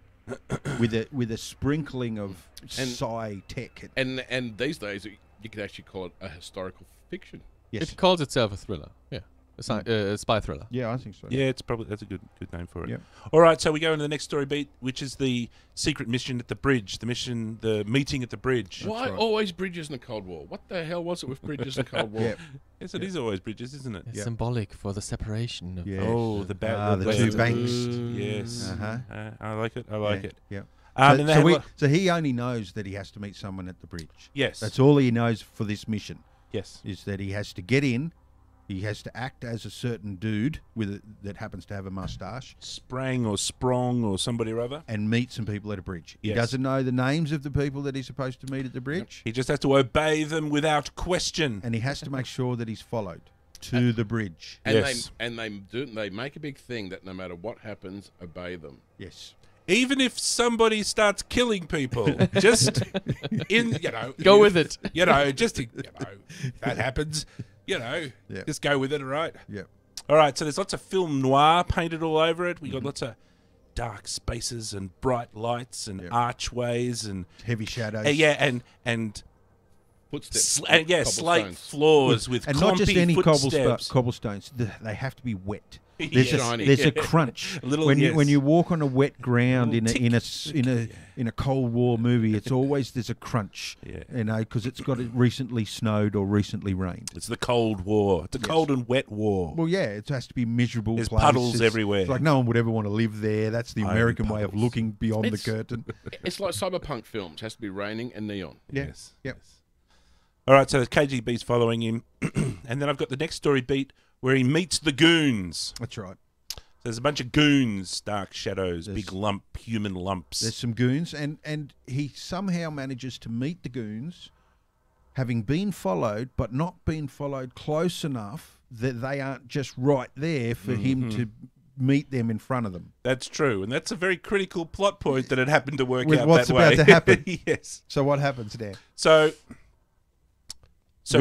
with a sprinkling of sci tech. And these days you could actually call it a historical fiction. Yes. It calls itself a thriller. Yeah. A spy thriller. Yeah, I think so. Yeah, that's a good name for it. Yep. All right, so we go into the next story beat, which is the secret mission at the bridge. The meeting at the bridge. Why right. always bridges in the Cold War? What the hell was it with bridges in the Cold War? Yeah. Yes, it is always bridges, isn't it? It's Yeah. symbolic for the separation. Of Yeah. Oh, the the two banks. Yes, Uh-huh. I like it. I like it. Yeah. And they have So he only knows that he has to meet someone at the bridge. yes, That's all he knows for this mission, yes. is that he has to get in, he has to act as a certain dude that happens to have a mustache, Sprang or Sprong or somebody or other. and meet some people at a bridge. He Yes. doesn't know the names of the people that he's supposed to meet at the bridge, He just has to obey them without question. and he has to make sure that he's followed to the bridge. And Yes. they make a big thing that no matter what happens, obey them. Yes. Even if somebody starts killing people, just Go with it. that happens. Yeah. Just go with it, all right? Yeah. All right, so there's lots of film noir painted all over it. We got lots of dark spaces and bright lights and archways and heavy shadows. And Footsteps. slate cobblestones. floors with and not just clumpy any footsteps. cobblestones. They have to be wet. Yes. There's a crunch when you walk on a wet ground in a Cold War movie. It's always there's a crunch, because it's got recently snowed or recently rained. It's the Cold War. It's a cold and wet war. Well, yeah, it has to be miserable. There's place. puddles It's everywhere. like no one would ever want to live there. That's the Only American way of puddles. looking beyond the curtain. It's like cyberpunk films. It has to be raining and neon. Yes. Yep. Yes. All right, so the KGB's following him. And then I've got the next story beat where he meets the goons. That's right. There's a bunch of goons, dark shadows, big human lumps. There's some goons, and he somehow manages to meet the goons, having been followed, but not been followed close enough that they aren't just right there for him to meet them in front of them. That's true, and that's a very critical plot point that it happened to work With out what's that way. about to happen. Yes. So what happens there? So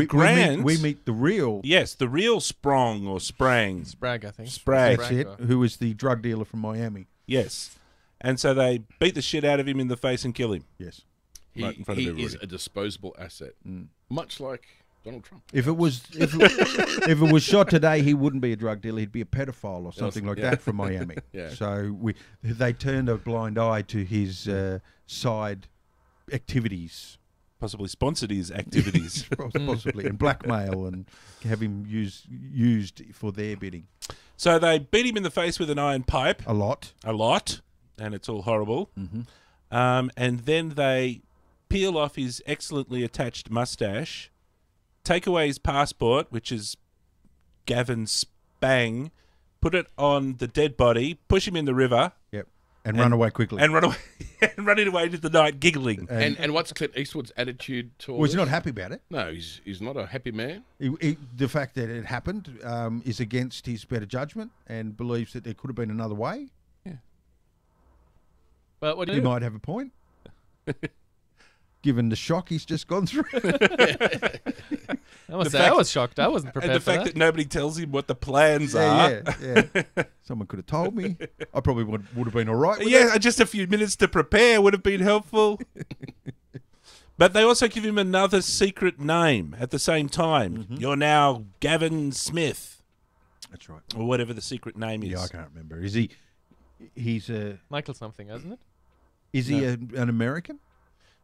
Grant... we meet the real... Yes, the real Sprong or Sprang. Spragg, I think. Spragg. That's it, who is the drug dealer from Miami. Yes. And so they beat the shit out of him in the face and kill him. Yes. Right in front of everybody. Is a disposable asset, much like Donald Trump. If it was shot today, he wouldn't be a drug dealer. He'd be a pedophile or something like that from Miami. Yeah. So they turned a blind eye to his side activities. Possibly sponsored his activities. Possibly, and blackmail and have him used for their bidding. So they beat him in the face with an iron pipe. A lot. And it's all horrible. And then they peel off his excellently attached mustache, take away his passport, which is Gavin Spang, put it on the dead body, push him in the river. Yep. And run away quickly. And run away and run away into the night giggling. And what's Clint Eastwood's attitude towards Well, he's not happy about it. No, he's not a happy man. The fact that it happened is against his better judgment and believes that there could have been another way. Yeah. But what do He you do? might have a point. Given the shock he's just gone through. I was shocked. I wasn't prepared And the for fact that. that nobody tells him what the plans are. Yeah. Someone could have told me. I probably would have been all right with Yeah, it. just a few minutes to prepare would have been helpful. But they also give him another secret name at the same time. You're now Gavin Smith. That's right. Or whatever the secret name is. Yeah, I can't remember. He's a... Michael something, isn't it? Is he an American?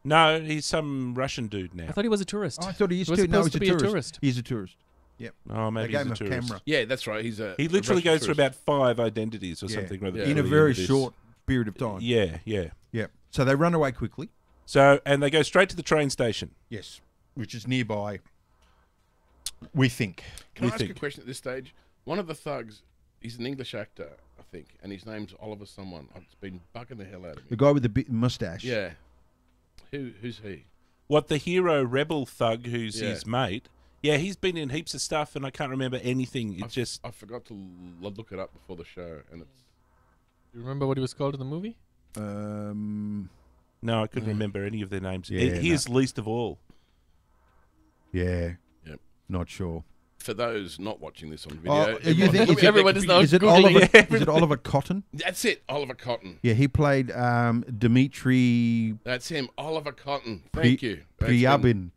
No, he's some Russian dude now. I thought he was a tourist. Oh, I thought he used was to. No, supposed he's to be a tourist. He's a tourist. Yep. Oh, maybe They gave him he's a a tourist. camera. Yeah, that's right. He literally goes through about 5 identities or something. Rather in a very short period of time. Yeah. Yep. So they run away quickly. And they go straight to the train station. Yes. Which is nearby, we think. Can I ask a question at this stage? One of the thugs, he's an English actor, I think, and his name's Oliver someone. It's been bugging the hell out of me. The guy with the mustache. Yeah. Who's he? What, the hero rebel thug who's his mate? Yeah, he's been in heaps of stuff, and I can't remember anything. I forgot to look it up before the show, and it's... Do you remember what he was called in the movie? No, I couldn't remember any of their names. Yeah, he is least of all. Yeah. Yep. Not sure. For those not watching this on video... You think everyone is now is it Googling Oliver? Is it Oliver Cotton? That's it, Oliver Cotton. Yeah, he played Dimitri That's him, Oliver Cotton. Thank you. Priabin.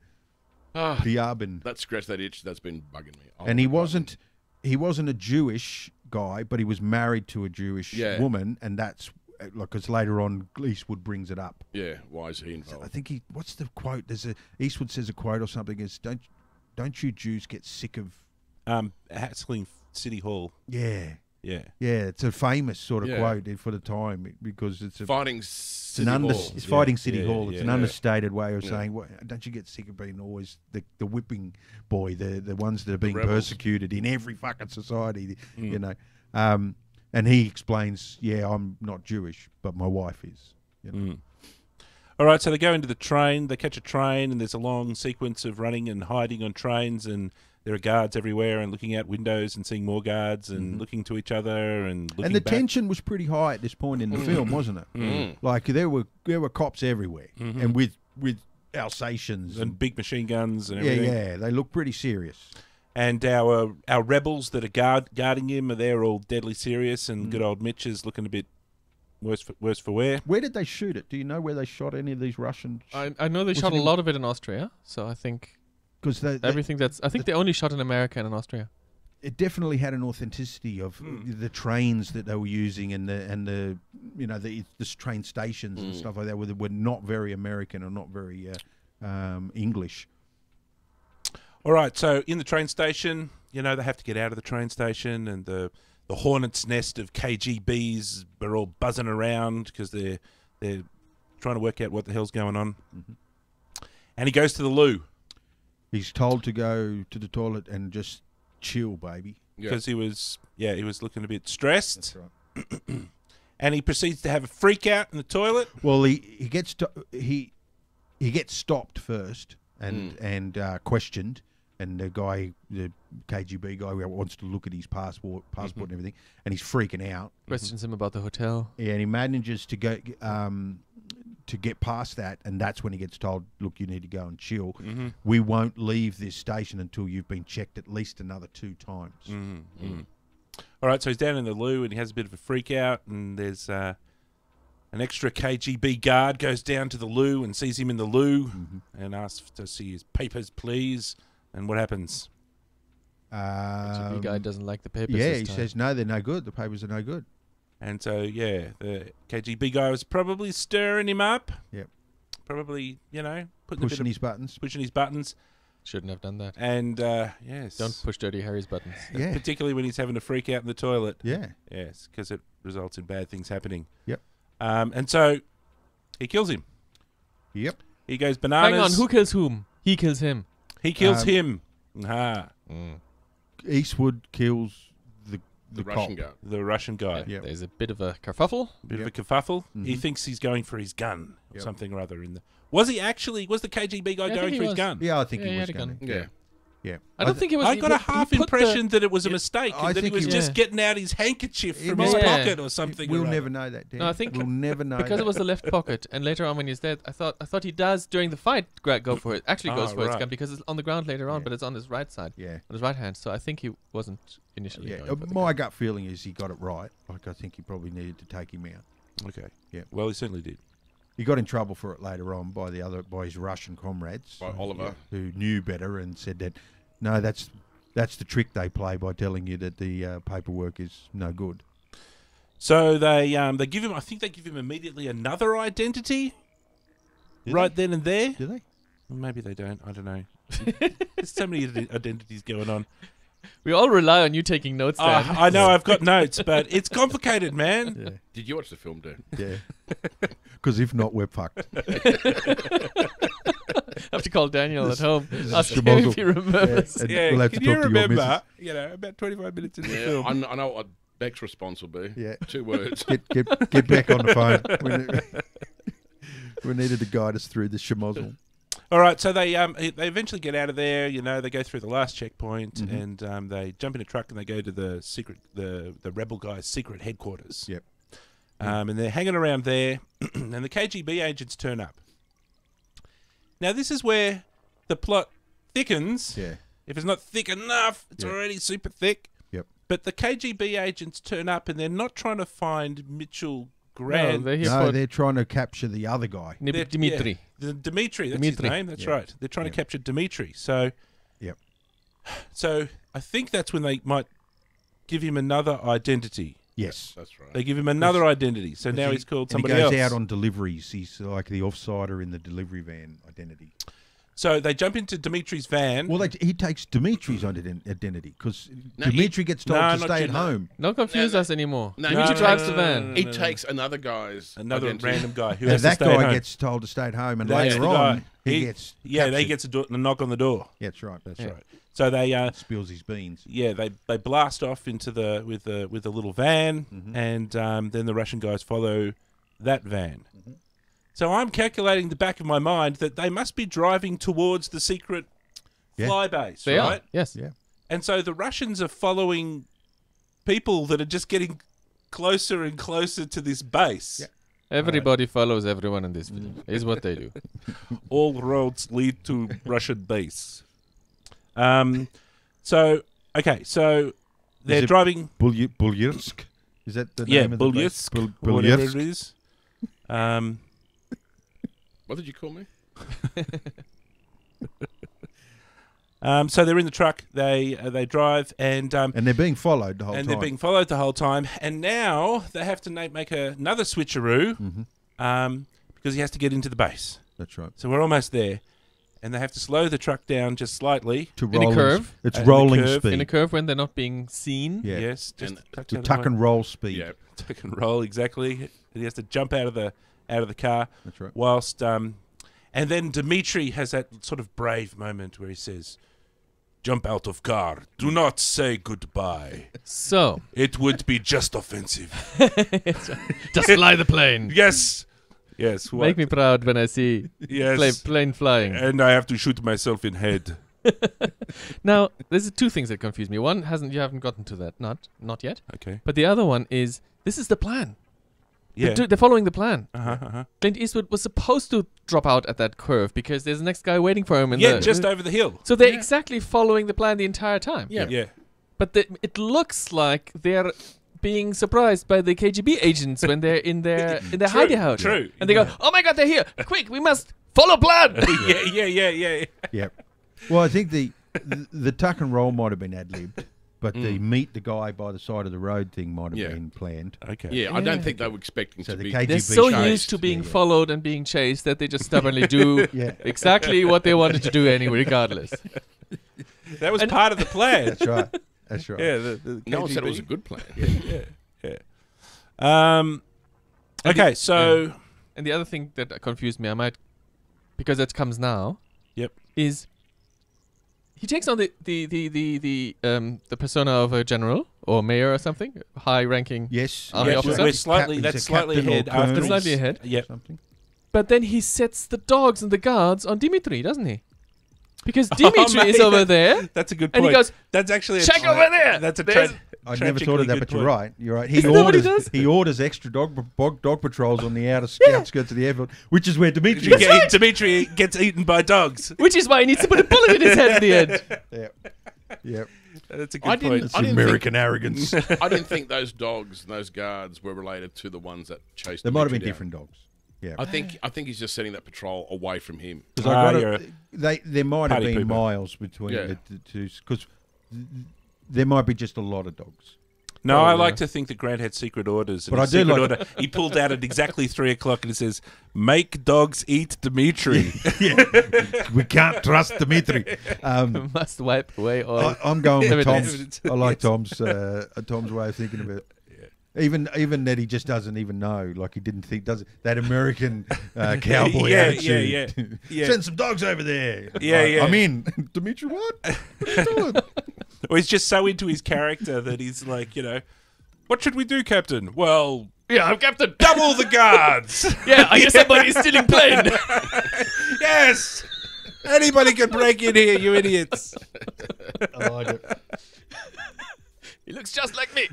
Ah, Priabin. that scratched that itch. That's been bugging me. And he wasn't a Jewish guy, but he was married to a Jewish woman, and that's because later on Eastwood brings it up. Yeah, why is he I involved? think what's the quote? Eastwood says a quote or something is don't you Jews get sick of Hassling City Hall. Yeah. Yeah. Yeah, it's a famous sort of Yeah. quote for the time because it's Fighting City Hall. It's fighting City Yeah, Hall. It's yeah, an yeah. understated way of saying, well, don't you get sick of being always the whipping boy, the ones that are being rebels. persecuted in every fucking society, you know? And he explains, I'm not Jewish, but my wife is. You know? All right, so they go into the train. They catch a train, and there's a long sequence of running and hiding on trains, and there are guards everywhere, and looking out windows and seeing more guards, and looking to each other, and looking And the back. tension was pretty high at this point in the film, wasn't it? Like there were cops everywhere, and with Alsatians and big machine guns and yeah, everything. they look pretty serious. And our rebels that are guarding him are there all deadly serious, and good old Mitch is looking a bit worse for wear. Where did they shoot it? Do you know where they shot any of these Russian? I know they shot a lot of it in Austria, so I think Because everything that's... I think they only shot in America and in Austria. it definitely had an authenticity of the trains that they were using and the you know the train stations and stuff like that were not very American or not very English. All right, so in the train station, you know, they have to get out of the train station, and the hornet's nest of KGBs are all buzzing around because they're trying to work out what the hell's going on. And he goes to the loo. He's told to go to the toilet and just chill, baby. Because he was looking a bit stressed. That's right. And he proceeds to have a freak out in the toilet. Well, he gets stopped first and questioned, and the KGB guy wants to look at his passport and everything, and he's freaking out. Questions him about the hotel. Yeah, and he manages to go to get past that, and that's when he gets told, "Look, you need to go and chill. We won't leave this station until you've been checked at least another 2 times." All right, so he's down in the loo, and he has a bit of a freak out, and there's an extra KGB guard goes down to the loo and sees him in the loo and asks to see his papers, please. And what happens? The guy doesn't like the papers. Yeah, this he time. says, "No, they're no good. The papers are no good." And so, the KGB guy was probably stirring him up. Yep. Probably, Pushing his buttons. pushing his buttons. Shouldn't have done that. And, yes. Don't push Dirty Harry's buttons. Yeah. Particularly when he's having a freak out in the toilet. Yeah. Yes, because it results in bad things happening. Yep. And so, he kills him. Yep. He goes bananas. Hang on, who kills whom? He kills him. He kills him. Aha. Eastwood kills the Russian cop. guy. The Russian guy. Yep. There's a bit of a kerfuffle. Bit of a kerfuffle. He thinks he's going for his gun or something or other. Was the KGB guy Yeah, I going think for he his was. gun? Yeah, I think Yeah, he he was had a going gun. to. Yeah. Yeah. I don't think it was... I got a half impression that it was a mistake, I and that he think was he just was. getting out his handkerchief from Yeah. his Yeah. pocket or something. We'll or never other. know that, Dan. No, I think we'll never know because that. it was the left pocket, and later on when he's dead, I thought he does during the fight go for it. Actually goes for his right. gun because it's on the ground later on, Yeah. but it's on his right side, Yeah. on his right hand. So I think he wasn't initially. Yeah. Going for the My gun. gut feeling is he got it right. Like, I think he probably needed to take him out. Okay. Yeah. Well, he certainly did. He got in trouble for it later on by his Russian comrades, By Oliver. who knew better and said that, no, that's the trick they play by telling you that the paperwork is no good. So they give him. I think they give him immediately another identity. Right then and there. Do they? Well, maybe they don't. I don't know. There's so many identities going on. We all rely on you taking notes, Dan. I know I've got notes, but it's complicated, man. Yeah. Did you watch the film, Dan? Yeah. Because if not, we're fucked. I have to call Daniel at home. is Ask him Schmozzle. if he remembers. And Yeah, we'll have can to you talk to your remember? missus. About 25 minutes in the Yeah, film. I know what Beck's response will be. Yeah. 2 words. Get back on the phone. We needed to guide us through the schmozzle. All right, so they eventually get out of there. They go through the last checkpoint, and they jump in a truck and they go to the rebel guy's secret headquarters. Yep. And they're hanging around there, and the KGB agents turn up. Now this is where the plot thickens. Yeah. If it's not thick enough, it's Yeah. already super thick. Yep. But the KGB agents turn up, and they're not trying to find Mitchell Grant. they're here No, for they're trying to capture the other guy. They're- Dimitri. yeah, Dimitri, that's Dimitri. his name. That's Yeah. right. They're trying Yeah. to capture Dimitri. So, Yep. so I think that's when they might give him another identity. Yes. That's right. They give him another identity. So now he's called somebody he goes else. out on deliveries. He's like the offsider in the delivery van identity. So they jump into Dimitri's van. Well, he takes Dimitri's identity because No, Dimitri gets told No, to not stay you, at no. home. Don't confuse No, us anymore. no, Dimitri no, drives no, the no, van. no, He no. takes another guy's another identity. random guy who And has to that stay at guy home. gets told to stay at home, and That's later the on guy. he gets they captured. gets a knock on the door. Yeah, that's right. That's Yeah. right. So they Spills his beans. yeah, they blast off into with the little van, and then the Russian guys follow that van. So I'm calculating the back of my mind that they must be driving towards the secret Yeah. fly base, They right? are. Yes. Yeah. And so the Russians are following people that are just getting closer and closer to this base. Yeah. Everybody follows everyone in this film. Is what they do. All roads lead to Russian base. So they're Is it driving. Bulyursk? Is that the Yeah, name of the place? Bulysk, whatever it Bulysk. is. What did you call me? So they're in the truck. They drive and And they're being followed the whole time. they're being followed the whole time. And now they have to make another switcheroo because he has to get into the base. That's right. So we're almost there, and they have to slow the truck down just slightly. To In a rolling curve? It's In a rolling curve. speed. In a curve when they're not being seen. Yeah. Yes, just And To tuck and roll speed. Yeah. tuck and roll exactly. And he has to jump out of the car. That's right. Whilst and then Dimitri has that sort of brave moment where he says, "Jump out of car. Do not say goodbye. So, It would be just offensive." just fly the plane. Yes. Yes. What? Make me proud when I see Yes. plane flying. And I have to shoot myself in head. Now, there's two things that confuse me. One, you haven't gotten to that, not yet. Okay. But the other one is, this is the plan. Yeah. They're following the plan. Uh-huh. Clint Eastwood was supposed to drop out at that curve because there's the next guy waiting for him. Yeah, just over the hill. So they're exactly following the plan the entire time. Yeah. Yeah. But it looks like they're being surprised by the KGB agents when they're in their hideout. True. And they go, "Oh my God, they're here! Quick, we must follow plan." Yeah. Yep. Well, I think the tuck and roll might have been ad-libbed, but the meet the guy by the side of the road thing might have been planned. Okay. Yeah, I don't think they were expecting So to the be. KGB They're so chased. used to being Yeah. followed and being chased that they just stubbornly do Yeah. exactly what they wanted to do anyway, regardless. That was part of the plan. That's right. That's right. Yeah. The No one said it KGB. was a good plan. Okay, so And the other thing that confused me, because it comes now, Yep. is he takes on the persona of a general or mayor or something, high-ranking, Yes. Army yes, officer? we're he's slightly he's a that's slightly captain or ahead after colonel Slightly ahead. Yep. Something. but then he sets the dogs and the guards on Dimitri, doesn't he? Because Dimitri is mate, over there, That's a good and point. he goes, That's actually "Check over there!" That's a There's- I never thought of that, but you're right. You're right. He Isn't that what he orders does? he orders extra dog patrols on the outskirts of the airfield, which is where Dimitri is. Dimitri gets eaten by dogs. which is why he needs to put a bullet in his head at the end. Yep. Yep. That's a I good didn't- point. It's I didn't American arrogance. I didn't think those dogs and those guards were related to the ones that chased. There might have been Dimitri down. different dogs. Yeah. I think he's just setting that patrol away from him. Because there might have Party been pooper. miles between Yeah. the two, because there might be just a lot of dogs. No, Probably, I like yeah. to think that Grant had secret orders. And But his I do secret like- order, he pulled out at exactly 3 o'clock and he says, "Make dogs eat Dimitri." We can't trust Dimitri. Must wipe away all. I'm going with Evidence. Tom's. I like Tom's way of thinking of it. Even that he just doesn't even know, like he didn't think, does it? That American cowboy Yeah, attitude. yeah. Send some dogs over there. Yeah, yeah. I'm in. Dimitri, what? What are you doing? Or he's just so into his character that he's like, what should we do, Captain? Well, Yeah, I'm captain. double the guards. Yeah, I hear somebody's stealing plane. Yes. Anybody can break in here, you idiots. I like it. He looks just like me.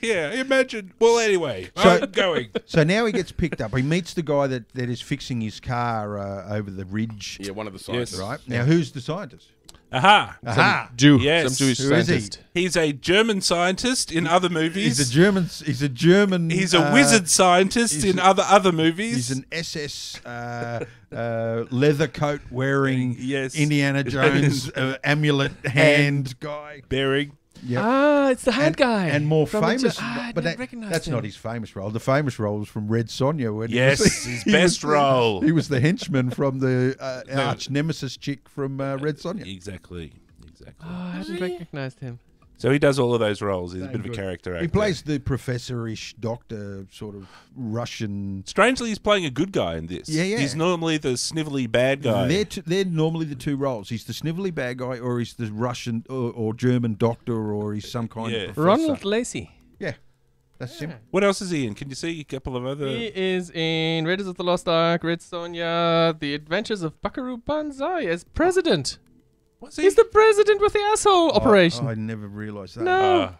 Yeah, imagine. Well, anyway, So- I'm going. So now he gets picked up. He meets the guy that is fixing his car over the ridge. Yeah, one of the scientists. Right? Now, who's the scientist? Aha. Aha! Jew. Yes. Some Jewish Who is he? scientist. He's a German scientist in other movies. He's a German. He's a German. He's a wizard scientist he's in a- other movies. He's an SS leather coat wearing Yes. Indiana Jones amulet hand guy. Bearing. Yep. Ah, it's the hand guy. And more from the famous, I but didn't recognize that's him. not his famous role. The famous role was from Red Sonja. When Yes, he was, his best role. He was the henchman from the arch nemesis chick from Red Sonja. Exactly. Oh, I hadn't recognized him. So he does all of those roles. He's a bit of a Good. character actor. He plays the professor-ish doctor, sort of Russian. Strangely, he's playing a good guy in this. Yeah, yeah. He's normally the snivelly bad guy. They're normally the two roles. He's the snivelly bad guy, or he's the Russian or German doctor, or he's some kind Yeah. of professor. Ronald Lacey. Yeah, that's him. What else is he in? Can you see a couple of other? He is in Raiders of the Lost Ark, Red Sonja, The Adventures of Buckaroo Banzai as president. What's he? He's the president with the asshole operation. I never realised that. No.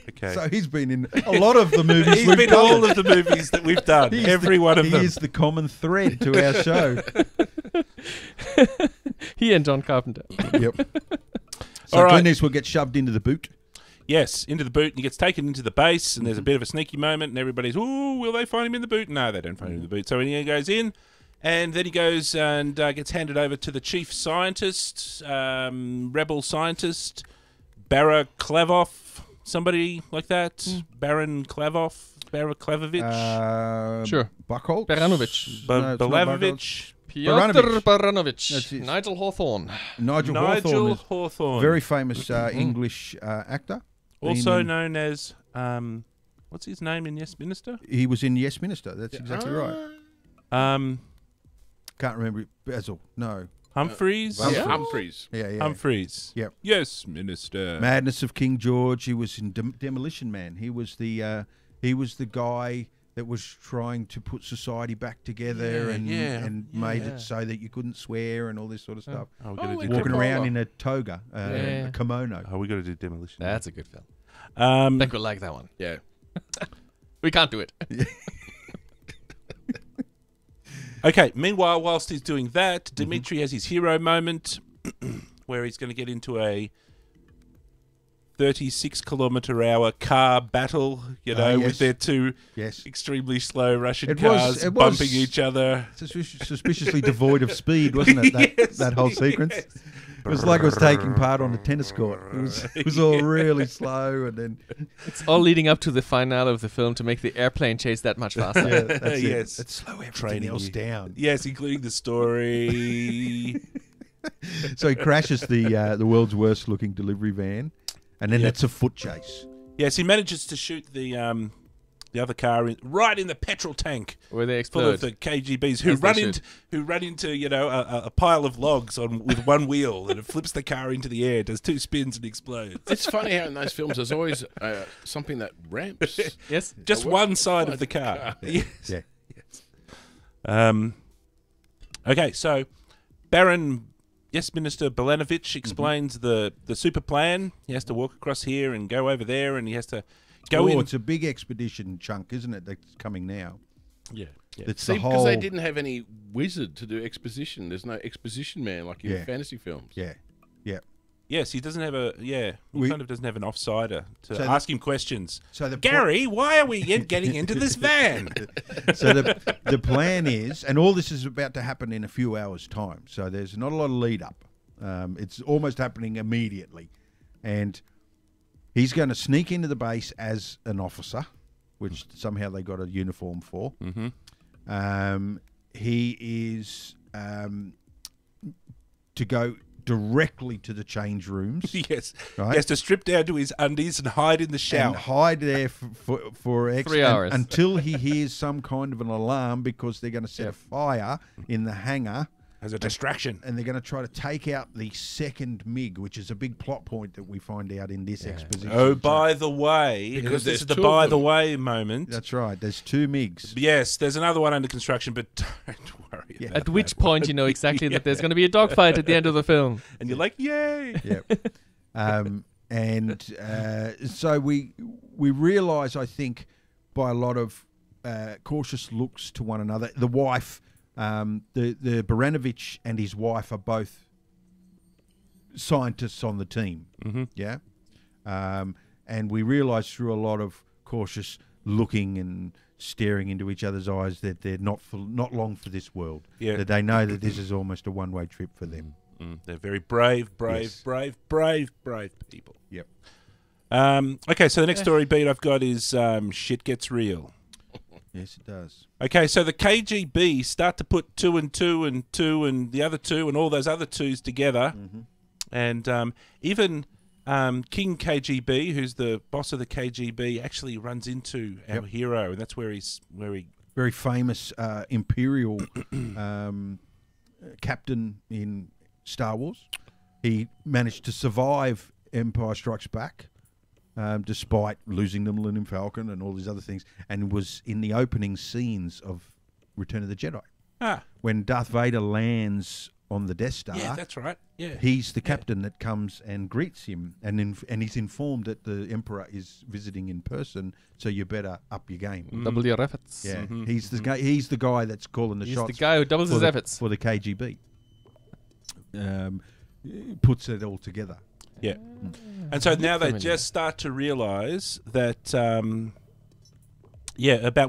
Okay. So he's been in a lot of the movies. He's we've been done. all of the movies that we've done. He's Every one of he them. is the common thread to our show. He and John Carpenter. Yep. So All right. Clint Eastwood gets shoved into the boot. Yes, into the boot, and he gets taken into the base, and there's a bit of a sneaky moment, and everybody's, ooh, will they find him in the boot? No, they don't find him in the boot. So he goes in, and then he goes and gets handed over to the chief scientist, rebel scientist, Baraklavov, somebody like that. Baron Klavov, Baraklavovich, Sure. Buckholz? Baranovic. No, it's not Balavovich, Piotr That's Baranovich. it. Nigel Hawthorne. Nigel Nigel Hawthorne. Hawthorne. Very famous English actor. Also Been known as, what's his name in Yes Minister? He was in Yes Minister. That's exactly right. Can't remember it. Basil. No. Humphreys? Humphreys. Yeah. Humphreys. Yep. Yes, Minister. Madness of King George. He was in Demolition Man. He was the guy that was trying to put society back together and made it so that you couldn't swear and all this sort of stuff. Oh, we got to do Walking Demolition. around in a toga, a kimono. Oh, we got to do Demolition. That's a good film. I Um, think we'll like that one. Yeah. We can't do it. okay. Meanwhile, whilst he's doing that, Dimitri has his hero moment where he's going to get into a 36-kilometre-hour car battle, Yes. with their two Yes. extremely slow Russian It cars was bumping each other. Suspiciously devoid of speed, wasn't it? Yes, That whole sequence. yes. It was like it was taking part on a tennis court. It was all really slow, and then It's all leading up to the finale of the film to make the airplane chase that much faster. yeah, that's Yes. it. Let's slow everything Training else you. down. Yes, including the story. So he crashes the world's worst looking delivery van, and then it's a foot chase. Yes, he manages to shoot the other car right in the petrol tank Where they full explode. of the KGBs who As they run into a pile of logs with one wheel, and it flips the car into the air, does 2 spins and explodes. It's funny how in those films there's always something that ramps. Yes? Just one side of the car. Yes. Yeah. Okay, so Baron Yes Minister Balanovich explains the super plan. He has to walk across here and go over there, and he has to go in. It's a big expedition chunk, isn't it? That's coming now. Yeah. It's See, the because whole. they didn't have any wizard to do exposition. There's no exposition man like in Yeah. fantasy films. Yeah. Yes, he doesn't have he kind of doesn't have an offsider to So ask him questions. So the Gary, why are we yet getting into this van? So the plan is, and all this is about to happen in a few hours' time. So there's not a lot of lead up. It's almost happening immediately, and he's going to sneak into the base as an officer, which somehow they got a uniform for. Mm-hmm. He is to go directly to the change rooms. Yes. Right. He has to strip down to his undies and hide in the shower. And hide there for 3 hours. until he hears some kind of an alarm, because they're going to set a fire in the hangar, As a distraction. and they're going to try to take out the second MiG, which is a big plot point that we find out in this exposition. Oh, by the way, Because this there's is the two by of the them. way moment. That's right. There's 2 MiGs. Yes, there's another one under construction, but don't worry about At which point you know exactly that there's going to be a dogfight at the end of the film. And you're like, yay! Yep. So we realise, I think, by a lot of cautious looks to one another, the wife, the Baranovich and his wife are both scientists on the team. Mm-hmm. Yeah. And we realise through a lot of cautious looking and staring into each other's eyes that they're not long for this world. Yeah. That they know that this is almost a one-way trip for them. They're very brave Yes. people. Yep. Okay, so the next story beat I've got is shit gets real. Yes, it does. Okay, so the KGB start to put 2 and 2 and 2 and the other 2 and all those other 2s together. Mm-hmm. And even King KGB, who's the boss of the KGB, actually runs into our hero, and that's where he Very famous Imperial captain in Star Wars. He managed to survive Empire Strikes Back, despite losing the Millennium Falcon and all these other things, and was in the opening scenes of Return of the Jedi. When Darth Vader lands on the Death Star. Yeah, that's right. Yeah. He's the captain that comes and greets him, and he's informed that the Emperor is visiting in person, so you better up your game. Double your efforts. Yeah, he's the guy. He's the guy that's calling the He's shots. the guy who doubles his efforts. for the KGB. Puts it all together. Yeah. And so now they familiar. just start to realise that, about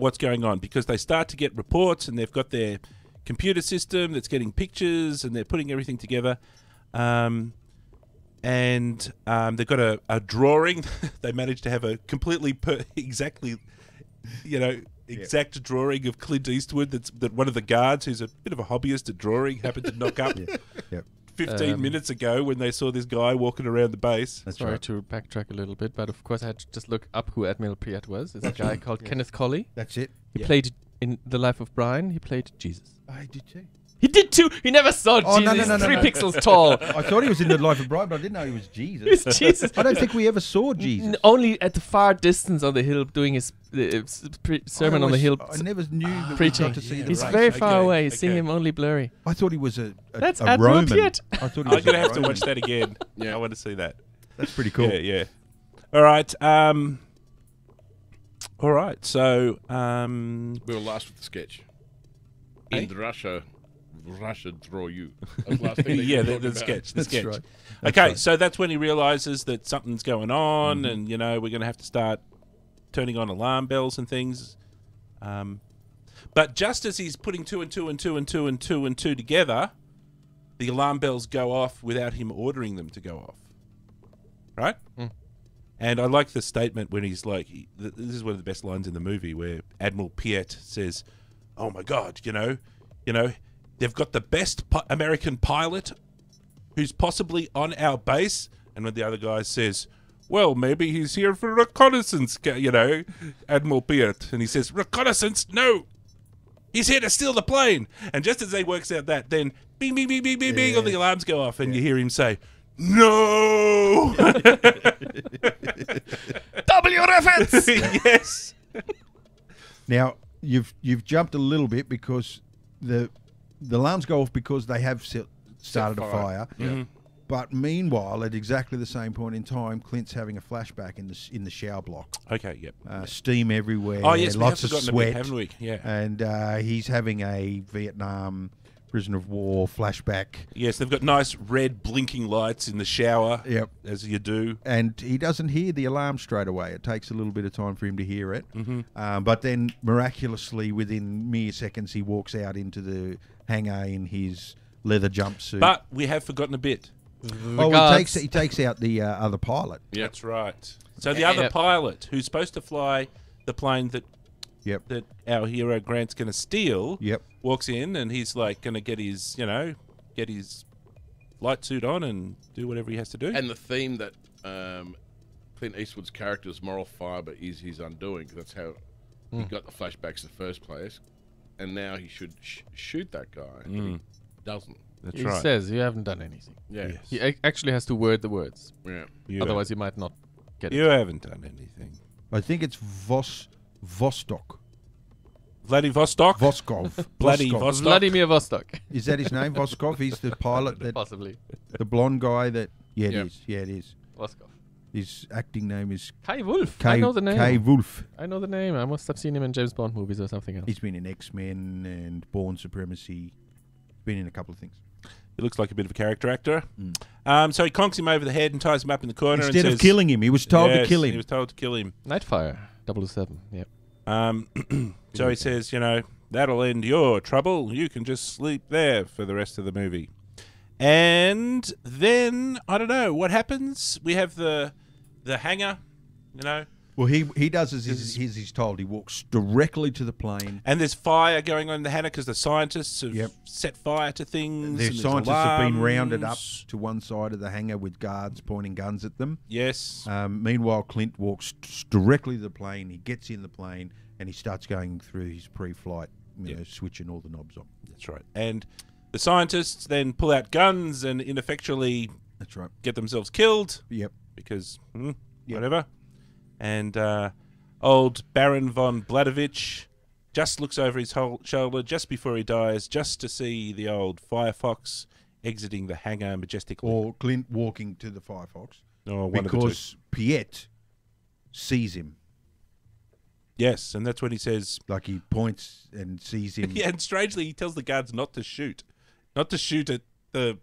what's going on, because they start to get reports and they've got their computer system that's getting pictures and they're putting everything together. And they've got a drawing. They managed to have a completely exact drawing of Clint Eastwood that one of the guards, who's a bit of a hobbyist at drawing, happened to knock up 15 minutes ago when they saw this guy walking around the base. That's Sorry right. to backtrack a little bit, but of course I had to just look up who Admiral Piet was. It's a guy called Kenneth Colley. That's it. He played in The Life of Brian. He played Jesus. I did too. He did too. He never saw Oh, no, Jesus. no, no, no, 3 no. pixels tall. I thought he was in The Life of Brian, but I didn't know he was Jesus. It's Jesus. I don't think we ever saw Jesus. Only at the far distance on the hill doing his sermon on the hill. I never knew that we preaching. got to see the He's race. very far Okay, away. You see okay. him only blurry. I thought he was a That's a Admiral Roman. Piet. I thought he I'm was going to a have to Roman. watch that again. Yeah. I want to see that. That's pretty cool. Yeah. All right. So, We were last with the sketch. Eh? In Russia draw you. That was the last thing that you yeah, were the talking sketch. The That's sketch. right. Okay, right. so that's when he realizes that something's going on, and we're going to have to start turning on alarm bells and things. But just as he's putting two and two together, the alarm bells go off without him ordering them to go off. Right? Mm. And I like the statement when he's like, this is one of the best lines in the movie, where Admiral Piet says, "Oh my God, you know, they've got the best American pilot who's possibly on our base." And when the other guy says, "Well, maybe he's here for reconnaissance, Admiral Piet," and he says, "Reconnaissance? No, he's here to steal the plane." And just as he works out that, then bing, bing, bing, bing, bing, bing, all the alarms go off, and you hear him say, "No!" W reference. Yes. Now you've jumped a little bit because the alarms go off because they have started a fire. Mm-hmm. But meanwhile, at exactly the same point in time, Clint's having a flashback in the shower block. Okay. Yep. Steam everywhere. Oh yes, lots we have of forgotten sweat, a bit, haven't we? Yeah. and he's having a Vietnam prisoner of war flashback. Yes, they've got nice red blinking lights in the shower. Yep. As you do. And he doesn't hear the alarm straight away. It takes a little bit of time for him to hear it. But then, miraculously, within mere seconds, he walks out into the hangar in his leather jumpsuit. But we have forgotten a bit. He takes out the other pilot. Yep. That's right. So the other pilot, who's supposed to fly the plane that our hero Grant's going to steal, walks in, and he's like going to get his light suit on and do whatever he has to do. And the theme that Clint Eastwood's character's moral fibre is his undoing. That's how he got the flashbacks in the first place. And now he should shoot that guy, but he doesn't. That's He right. says you haven't done anything. Yeah. Yes. He actually has to word the words. Yeah. Otherwise, you might not get You it. haven't done anything. I think it's Vostok. Vladivostok? Voskov. Vladivostok. Vladimir Vostok. Is that his name, Voskov? He's the pilot, Possibly. the blonde guy that... Yeah, it Yep. is. Yeah, it is. Voskov. His acting name is Kai Wolf. Kay, I know the name. Kay Wolf. I know the name. I must have seen him in James Bond movies or something else. He's been in X-Men and Bourne Supremacy. Been in a couple of things. He looks like a bit of a character actor. So he conks him over the head and ties him up in the corner. Instead and of says, killing him, he was told to Yes, kill He him. was told to kill him. Nightfire. 007. Yep. So he says, that'll end your trouble. You can just sleep there for the rest of the movie. And then, I don't know, what happens? We have the hangar, Well, he does as he's told. He walks directly to the plane. and there's fire going on in the hangar because the scientists have Yep. set fire to things. The and there's scientists have been rounded up alarms. to one side of the hangar with guards pointing guns at them. Yes. Meanwhile, Clint walks directly to the plane. He gets in the plane and he starts going through his pre-flight, switching all the knobs on. That's right. And the scientists then pull out guns and ineffectually That's right. get themselves killed Yep. because whatever. And old Baron von Bladovich just looks over his shoulder just before he dies, just to see the old Firefox exiting the hangar majestically. Or Clint walking to the Firefox Or one of the two. because Piet sees him. Yes, and that's when he says... Like he points and sees him. Yeah, and strangely he tells the guards not to shoot. Not to shoot at the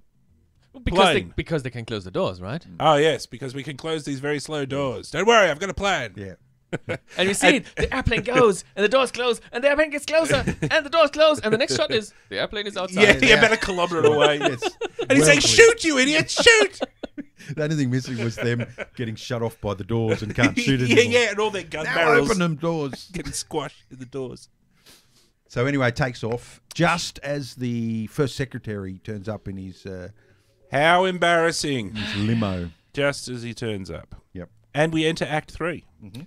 Because they can close the doors, right? Oh, yes, because we can close these very slow doors. Don't worry, I've got a plan. Yeah. And you see the airplane goes, and the doors close, and the airplane gets closer, and the doors close, and the next shot is the airplane is outside. Yeah, about a kilometre away. Yes. And he's saying, shoot, you idiot, shoot! The only thing missing was them getting shut off by the doors and can't shoot anymore. Yeah, and all their gun Now barrels open them doors. getting squashed in the doors. So anyway, takes off just as the first secretary turns up in his How embarrassing. limo. Just as he turns up. Yep. And we enter Act 3.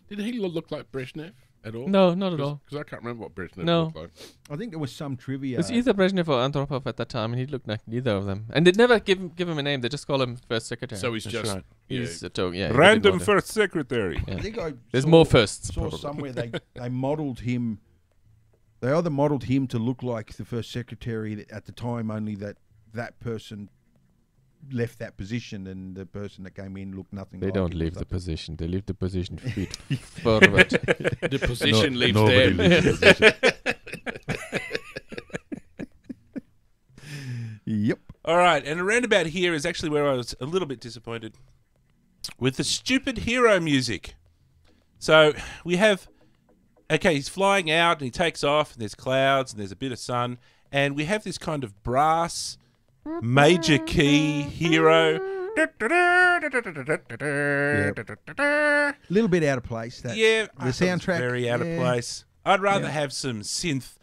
Did he look like Brezhnev at all? No, not at all. Because I can't remember what Brezhnev No. looked like. I think there was some trivia. It was either Brezhnev or Andropov at that time, and he looked like neither of them. And they never give him a name; they just call him first secretary. So he's That's just right. he's a token. Yeah, he Random didn't want to- first secretary. Yeah. I think I There's saw- more firsts. saw Probably. somewhere they modelled him. They either modelled him to look like the first secretary at the time, only that person left that position, and the person that came in looked nothing. They like don't him or leave the something. position; they leave the position feet forward. The position leaves nobody them. leaves the position. Yep. All right, and around about here is actually where I was a little bit disappointed with the stupid hero music. So we have, okay, he's flying out and he takes off, and there's clouds and there's a bit of sun, and we have this kind of brass major key hero. A little bit out of place. That Yeah, the soundtrack very out of yeah. place. I'd rather Yeah. have some synth,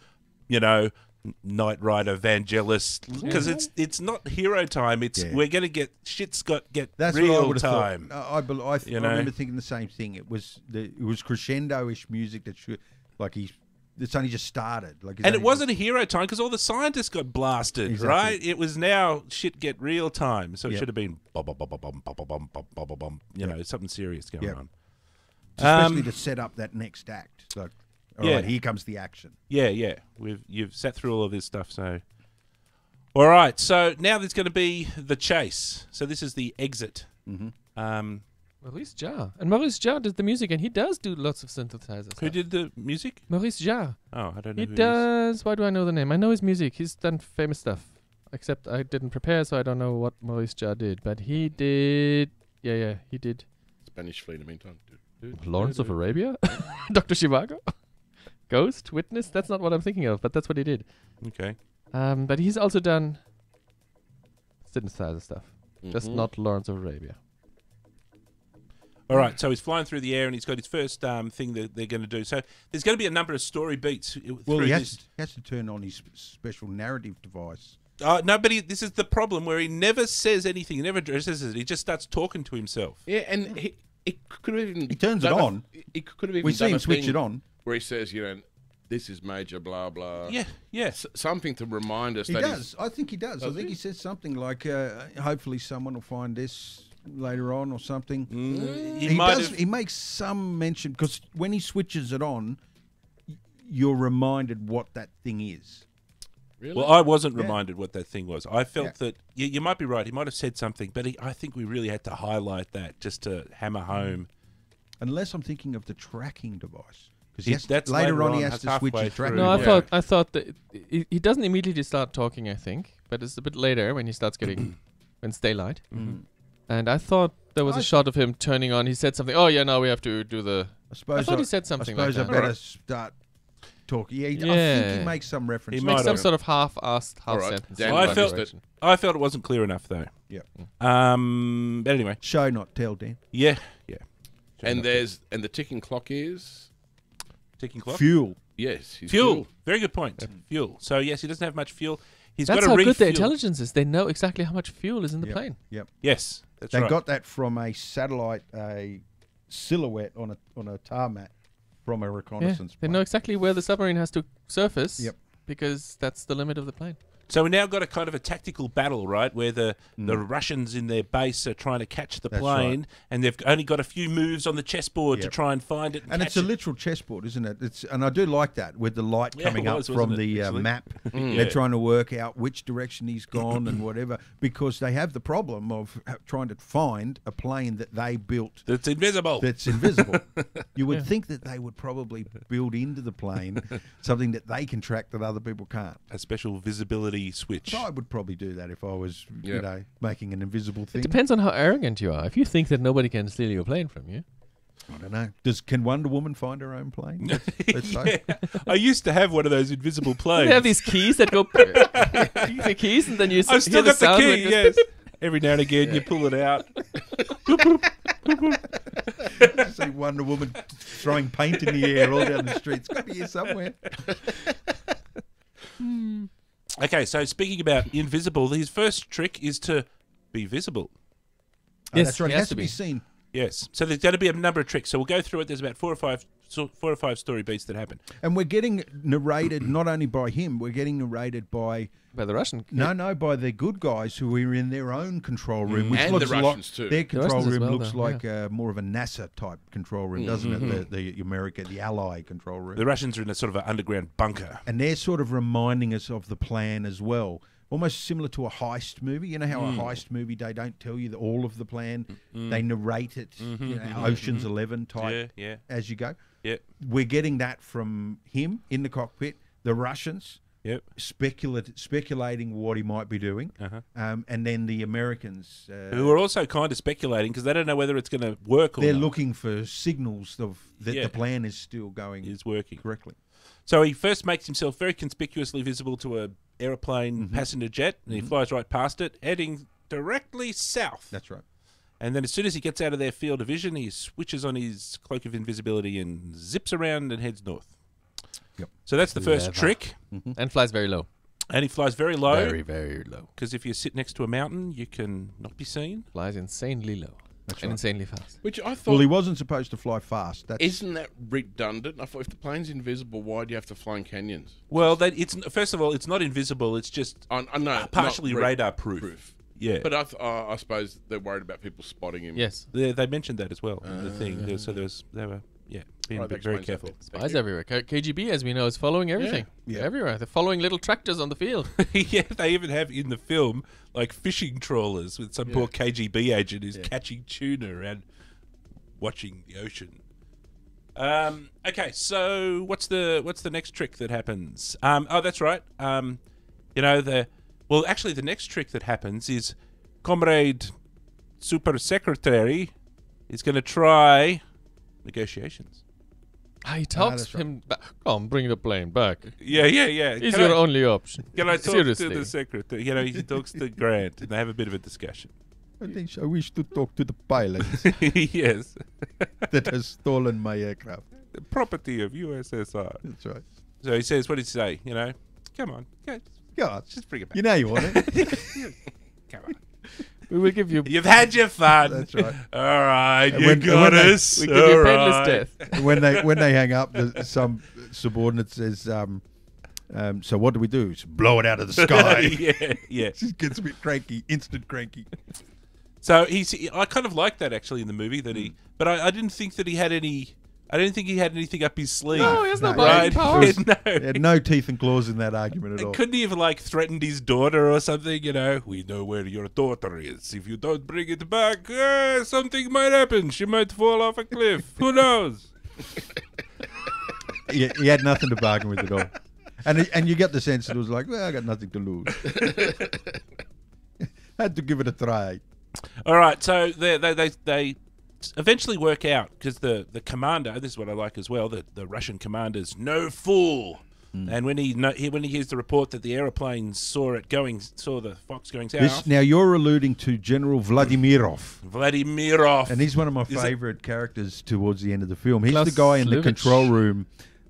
Knight Rider, Vangelis, because it's not hero time. It's Yeah. we're going to get That's real what I would have time. thought. I You know? remember thinking the same thing. It was crescendo-ish music that should it's only just started. And it wasn't a hero time because all the scientists got blasted, Exactly. right? It was now shit get real time. So it Yep. should have been bum, bum, bum, bum, bum, bum, bum, bum, bum, bum, bum, something serious going Yep. on. especially to set up that next act. So, all Yeah. right, here comes the action. Yeah. You've sat through all of this stuff, so all right. So now there's going to be the chase. So this is the exit. Maurice Jarre. And Maurice Jarre does the music, and he does do lots of synthesizers. Who did the music? Maurice Jarre. Oh, I don't know. He who it is. does. Why do I know the name? I know his music. He's done famous stuff. Except I didn't prepare, so I don't know what Maurice Jarre did. But he did. Yeah, he did. Spanish Fleet in the meantime. Lawrence of Arabia? Dr. Zhivago? Ghost? Witness? That's not what I'm thinking of, but that's what he did. Okay. But he's also done synthesizer stuff. Just Mhm. not Lawrence of Arabia. All right, so he's flying through the air and he's got his first thing that they're going to do. So there's going to be a number of story beats. Well, through he this. has to turn on his special narrative device. No, but this is the problem where he never says anything. He never addresses it. He just starts talking to himself. Yeah, and he could have even. He turns it done a- on. He could have even. We see done him a switch thing it on. where he says, this is major, blah blah. Yeah. Something to remind us He that does. I think he does. I Does think he? he says something like, hopefully someone will find this later on or something. He might does. have. He makes some mention because when he switches it on, you're reminded what that thing is. Really? Well, I wasn't Yeah. reminded what that thing was. I felt that you might be right. He might have said something, but I think we really had to highlight that just to hammer home. Unless I'm thinking of the tracking device. He- Because that's later later on he on, has that's to switch halfway his tracking. through. No, Yeah. I thought that he doesn't immediately start talking, I think, but it's a bit later when he starts getting when it's daylight. And I thought there was a shot of him turning on. He said something. Oh yeah, now we have to do the. I suppose I thought he said something like I that. better start talking. Yeah, I think Yeah. he makes some reference. He to might Make that. some have. sort of half-assed, All right, half-sentence. Dan I likes felt it. it wasn't clear enough though. Yeah. But anyway, Show, not tell, Dan. yeah. And the ticking clock is Ticking clock. Fuel. yes, his Fuel. Very good point. Fuel. So yes, he doesn't have much fuel. He's That's got to how refuel. good the intelligence is. They know exactly how much fuel is in the Yep. plane. Yep. Yes, that's They right. got that from a satellite, a silhouette on a tarmac from a Yeah, reconnaissance they plane. know exactly where the submarine has to surface. Yep. Because that's the limit of the plane. So we now got a kind of a tactical battle, right, where the Russians in their base are trying to catch the That's plane, and they've only got a few moves on the chessboard to Yep. try and find it. And it's a catch it. literal chessboard, isn't it? And I do like that with the light Yeah, coming it up was, from wasn't it, the actually? map. Yeah. They're trying to work out which direction he's gone and whatever, because they have the problem of trying to find a plane that they built It's invisible. that's invisible. You would think that they would probably build into the plane something that they can track that other people can't. A special visibility key switch. I would probably do that if I was, Yeah. making an invisible thing. It depends on how arrogant you are. If you think that nobody can steal your plane from you, I don't know. Can Wonder Woman find her own plane? Let's say. Yeah. I used to have one of those invisible planes. they have these keys that go. The keys, and then you I've still hear got the sound key, when it goes yes. beep, Every now and again, you pull it out. See Wonder Woman throwing paint in the air all down the street. It's got to be here somewhere. Okay, so speaking about invisible, his first trick is to be visible. Yes, That's right. he It has has to to be be. seen. Yes. So there's going to be a number of tricks. So we'll go through it. There's about four or five story beats that happen. And we're getting narrated not only by him, we're getting narrated by by the Russian. by the good guys who are in their own control room, which And looks the a lot. Russians too. Their control Russians as room well, looks though, like more of a NASA type control room, doesn't it? The America, the Ally control room. The Russians are in a sort of an underground bunker. And they're sort of reminding us of the plan as well. Almost similar to a heist movie. You know how a heist movie, they don't tell you all of the plan. They narrate it, Ocean's 11 type Yeah. as you go. Yep. We're getting that from him in the cockpit. The Russians Yep. speculating what he might be doing. And then the Americans. Who are also kind of speculating because they don't know whether it's going to work or they're not. looking for signals of that Yeah. the plan is still going Is working. correctly. So he first makes himself very conspicuously visible to a aeroplane passenger jet, and he flies right past it, heading directly south. That's right. And then as soon as he gets out of their field of vision, he switches on his cloak of invisibility and zips around and heads north. Yep. So that's the first Clever. trick. And flies very low. And he flies very low, Very, very low. because if you sit next to a mountain, you can not be seen. Flies insanely low. That's and right. insanely fast. Which I thought, Well, he wasn't supposed to fly fast. That's isn't that redundant? I thought if the plane's invisible, why do you have to fly in canyons? Well, it's first of all, it's not invisible. It's just I know, partially not radar proof. Yeah, But I suppose they're worried about people spotting him. Yes. they mentioned that as well. The thing. So they were being Right, that very explains careful. that bit. Thank Spies you. everywhere. KGB, as we know, is following everything. Yeah. They're everywhere. They're following little tractors on the field. Yeah, they even have in the film like fishing trawlers with some poor KGB agent who's catching tuna and watching the ocean. Okay, so what's the next trick that happens? Oh, that's right. The next trick that happens is Comrade Super Secretary is going to try negotiations. He talks that's right. him back. Come, bring the plane back. Yeah. It's Can your I- only option. Can I talk Seriously. to the secretary? He talks to Grant, and they have a bit of a discussion. I wish to talk to the pilot Yes, that has stolen my aircraft. the property of USSR. That's right. So he says, "What did he say? Come on, God, just bring it back. you know you want it. Come on. We will give you. You've had your fun. That's right. All right, And you when got they- us. We give you All painless right. death. when they hang up, some subordinate says, "So what do we do? Just blow it out of the sky." yeah. Just gets a bit cranky, instant cranky. So I kind of like that actually in the movie but I didn't think that he had any. I didn't think he had anything up his sleeve. No, he has no No, buying right? powers. No. He had no teeth and claws in that argument at all. Couldn't he have threatened his daughter or something? We know where your daughter is. If you don't bring it back, something might happen. She might fall off a cliff. Who knows? He had nothing to bargain with at all. And you get the sense it was like, well, I got nothing to lose. Had to give it a try. All right, so they eventually work out because the commander. This is what I like as well. The Russian commander's no fool, and when he hears the report that the aeroplane saw the Fox going south. Now you're alluding to General Vladimirov. Vladimirov, And he's one of my Is it- favourite characters towards the end of the film. He's Klaus the guy in the Slivich. control room.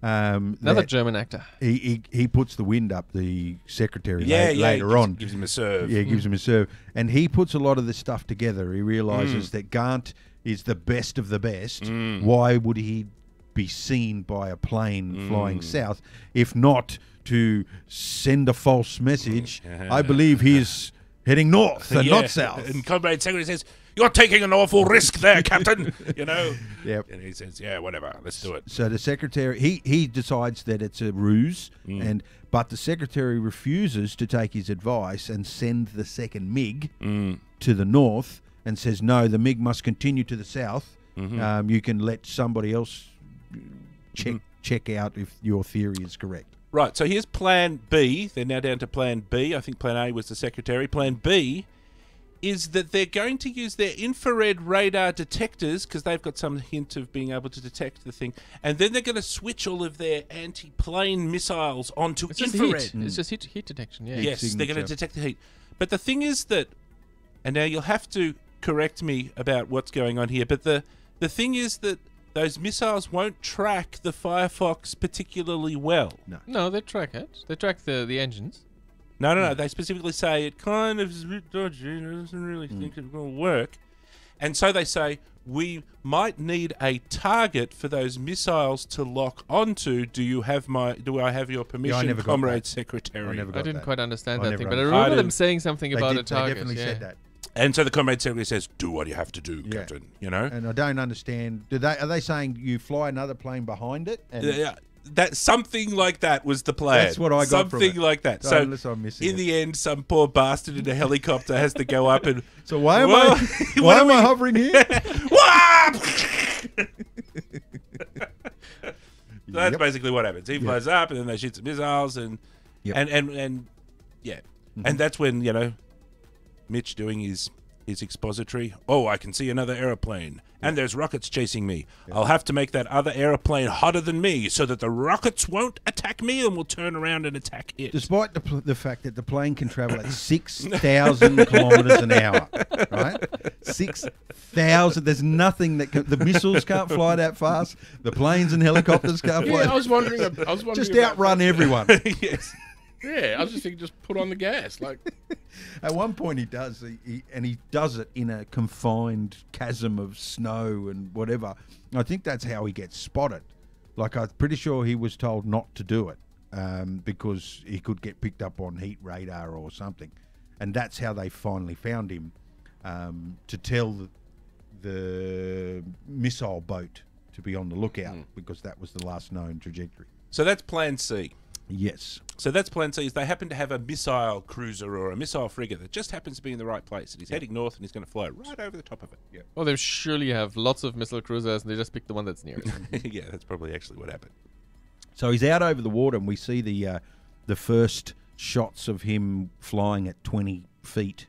Another that German actor. he puts the wind up, the secretary later he on. gives him a serve. Yeah, gives him a serve. And he puts a lot of this stuff together. He realises that Gant is the best of the best. Why would he be seen by a plane flying south if not to send a false message? I believe he's heading north and not south. And Comrade Secretary says, "You're taking an awful risk there, Captain." Yep. And he says, "Yeah, whatever, let's do it." So the secretary, he decides that it's a ruse, but the secretary refuses to take his advice and send the second MiG to the north, and says, no, the MiG must continue to the south. You can let somebody else check out if your theory is correct. Right, so here's Plan B. They're now down to Plan B. I think Plan A was the secretary. Plan B is that they're going to use their infrared radar detectors because they've got some hint of being able to detect the thing, and then they're going to switch all of their anti-plane missiles onto It's just infrared. heat. It's just heat detection. Yeah. Yes, they're going to detect the heat. But the thing is that, and now you'll have to correct me about what's going on here, but the thing is that those missiles won't track the Firefox particularly well. No, they track it. They track the engines. No. They specifically say it kind of is a bit dodgy and it doesn't really think it will work. And so they say, we might need a target for those missiles to lock onto. Do I have your permission, never got Comrade that. Secretary? I didn't quite understand I that never thing, but I understood. remember I them didn't. saying something about a They target. definitely yeah. said that. And so the Comrade Secretary says, do what you have to do, Captain. You know? And I don't understand. Are they saying you fly another plane behind it? And Yeah, that something like that was the plan. That's what I got from Something it. like that. So So unless I'm missing in it. the end, some poor bastard in a helicopter has to go up and So why am Well, why am I hovering here? So that's Yep. basically what happens. He flies up, and then they shoot some missiles, and Yep. and yeah, and that's when Mitch doing his expository. Oh, I can see another aeroplane, and there's rockets chasing me. I'll have to make that other aeroplane hotter than me, so that the rockets won't attack me and will turn around and attack it. Despite the fact that the plane can travel at 6,000 kilometres an hour, right? 6,000. There's nothing that the missiles can't fly that fast. The planes and helicopters can't fly. Yeah, I was wondering. Just about outrun that. everyone. Yes. Yeah, I was just thinking, just put on the gas. Like, At one point he does, he does it in a confined chasm of snow and whatever. I think that's how he gets spotted. Like, I'm pretty sure he was told not to do it because he could get picked up on heat radar or something. And that's how they finally found him, to tell the missile boat to be on the lookout because that was the last known trajectory. So that's Plan C. Yes. So that's Plan C. Is they happen to have a missile cruiser or a missile frigate that just happens to be in the right place, and he's heading north, and he's going to fly right over the top of it. Yeah, Well, they surely have lots of missile cruisers, and they just pick the one that's nearest. yeah, that's probably actually what happened. So he's out over the water, and we see the first shots of him flying at 20 feet.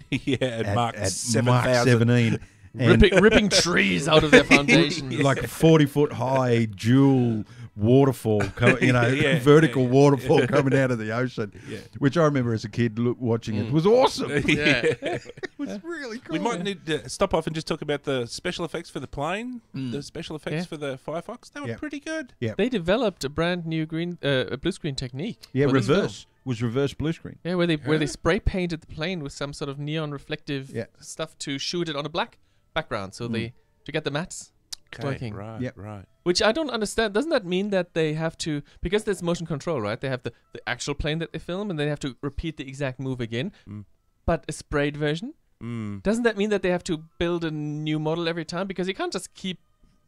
Yeah, at Mark Mach 7,000. 17. And ripping trees out of their foundations. like a 40-foot high dual waterfall, Yeah, vertical waterfall coming out of the ocean, Yeah. which I remember as a kid watching it. It was awesome. Yeah. It was really cool. We might need to stop off and just talk about the special effects for the plane, the special effects Yeah. for the Firefox. They were Yeah. pretty good. They developed a brand new blue screen technique. Yeah, for this film. reverse blue screen. Yeah, where they spray painted the plane with some sort of neon reflective stuff to shoot it on a black background, so to get the mattes working. Right, Yep. right. Which I don't understand. Doesn't that mean that they have to, because there's motion control, right? They have the actual plane that they film, and they have to repeat the exact move again, but a sprayed version? Doesn't that mean that they have to build a new model every time? Because you can't just keep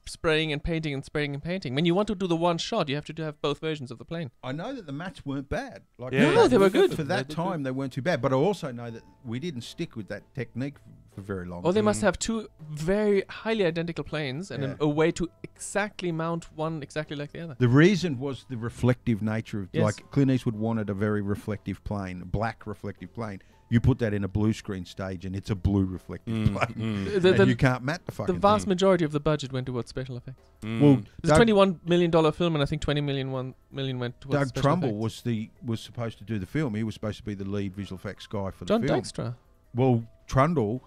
spraying and painting and spraying and painting. When you want to do the one shot, you have to have both versions of the plane. I know that the mats weren't bad. Like, Yeah. No, they were good. For that time, they weren't too bad. But I also know that we didn't stick with that technique for very long. Or they must have two very highly identical planes and a way to exactly mount one exactly like the other. The reason was the reflective nature of, Yes. like, Clint Eastwood wanted a very reflective plane, a black reflective plane. You put that in a blue screen stage, and it's a blue reflective plane, and you can't matte the The fucking vast thing. majority of the budget went towards special effects. Well, It's a $21 million film, and I think $20 million went towards Doug special Trumbull effects. was supposed to do the film. He was supposed to be the lead visual effects guy for the John film. Dykstra. Well, Trumbull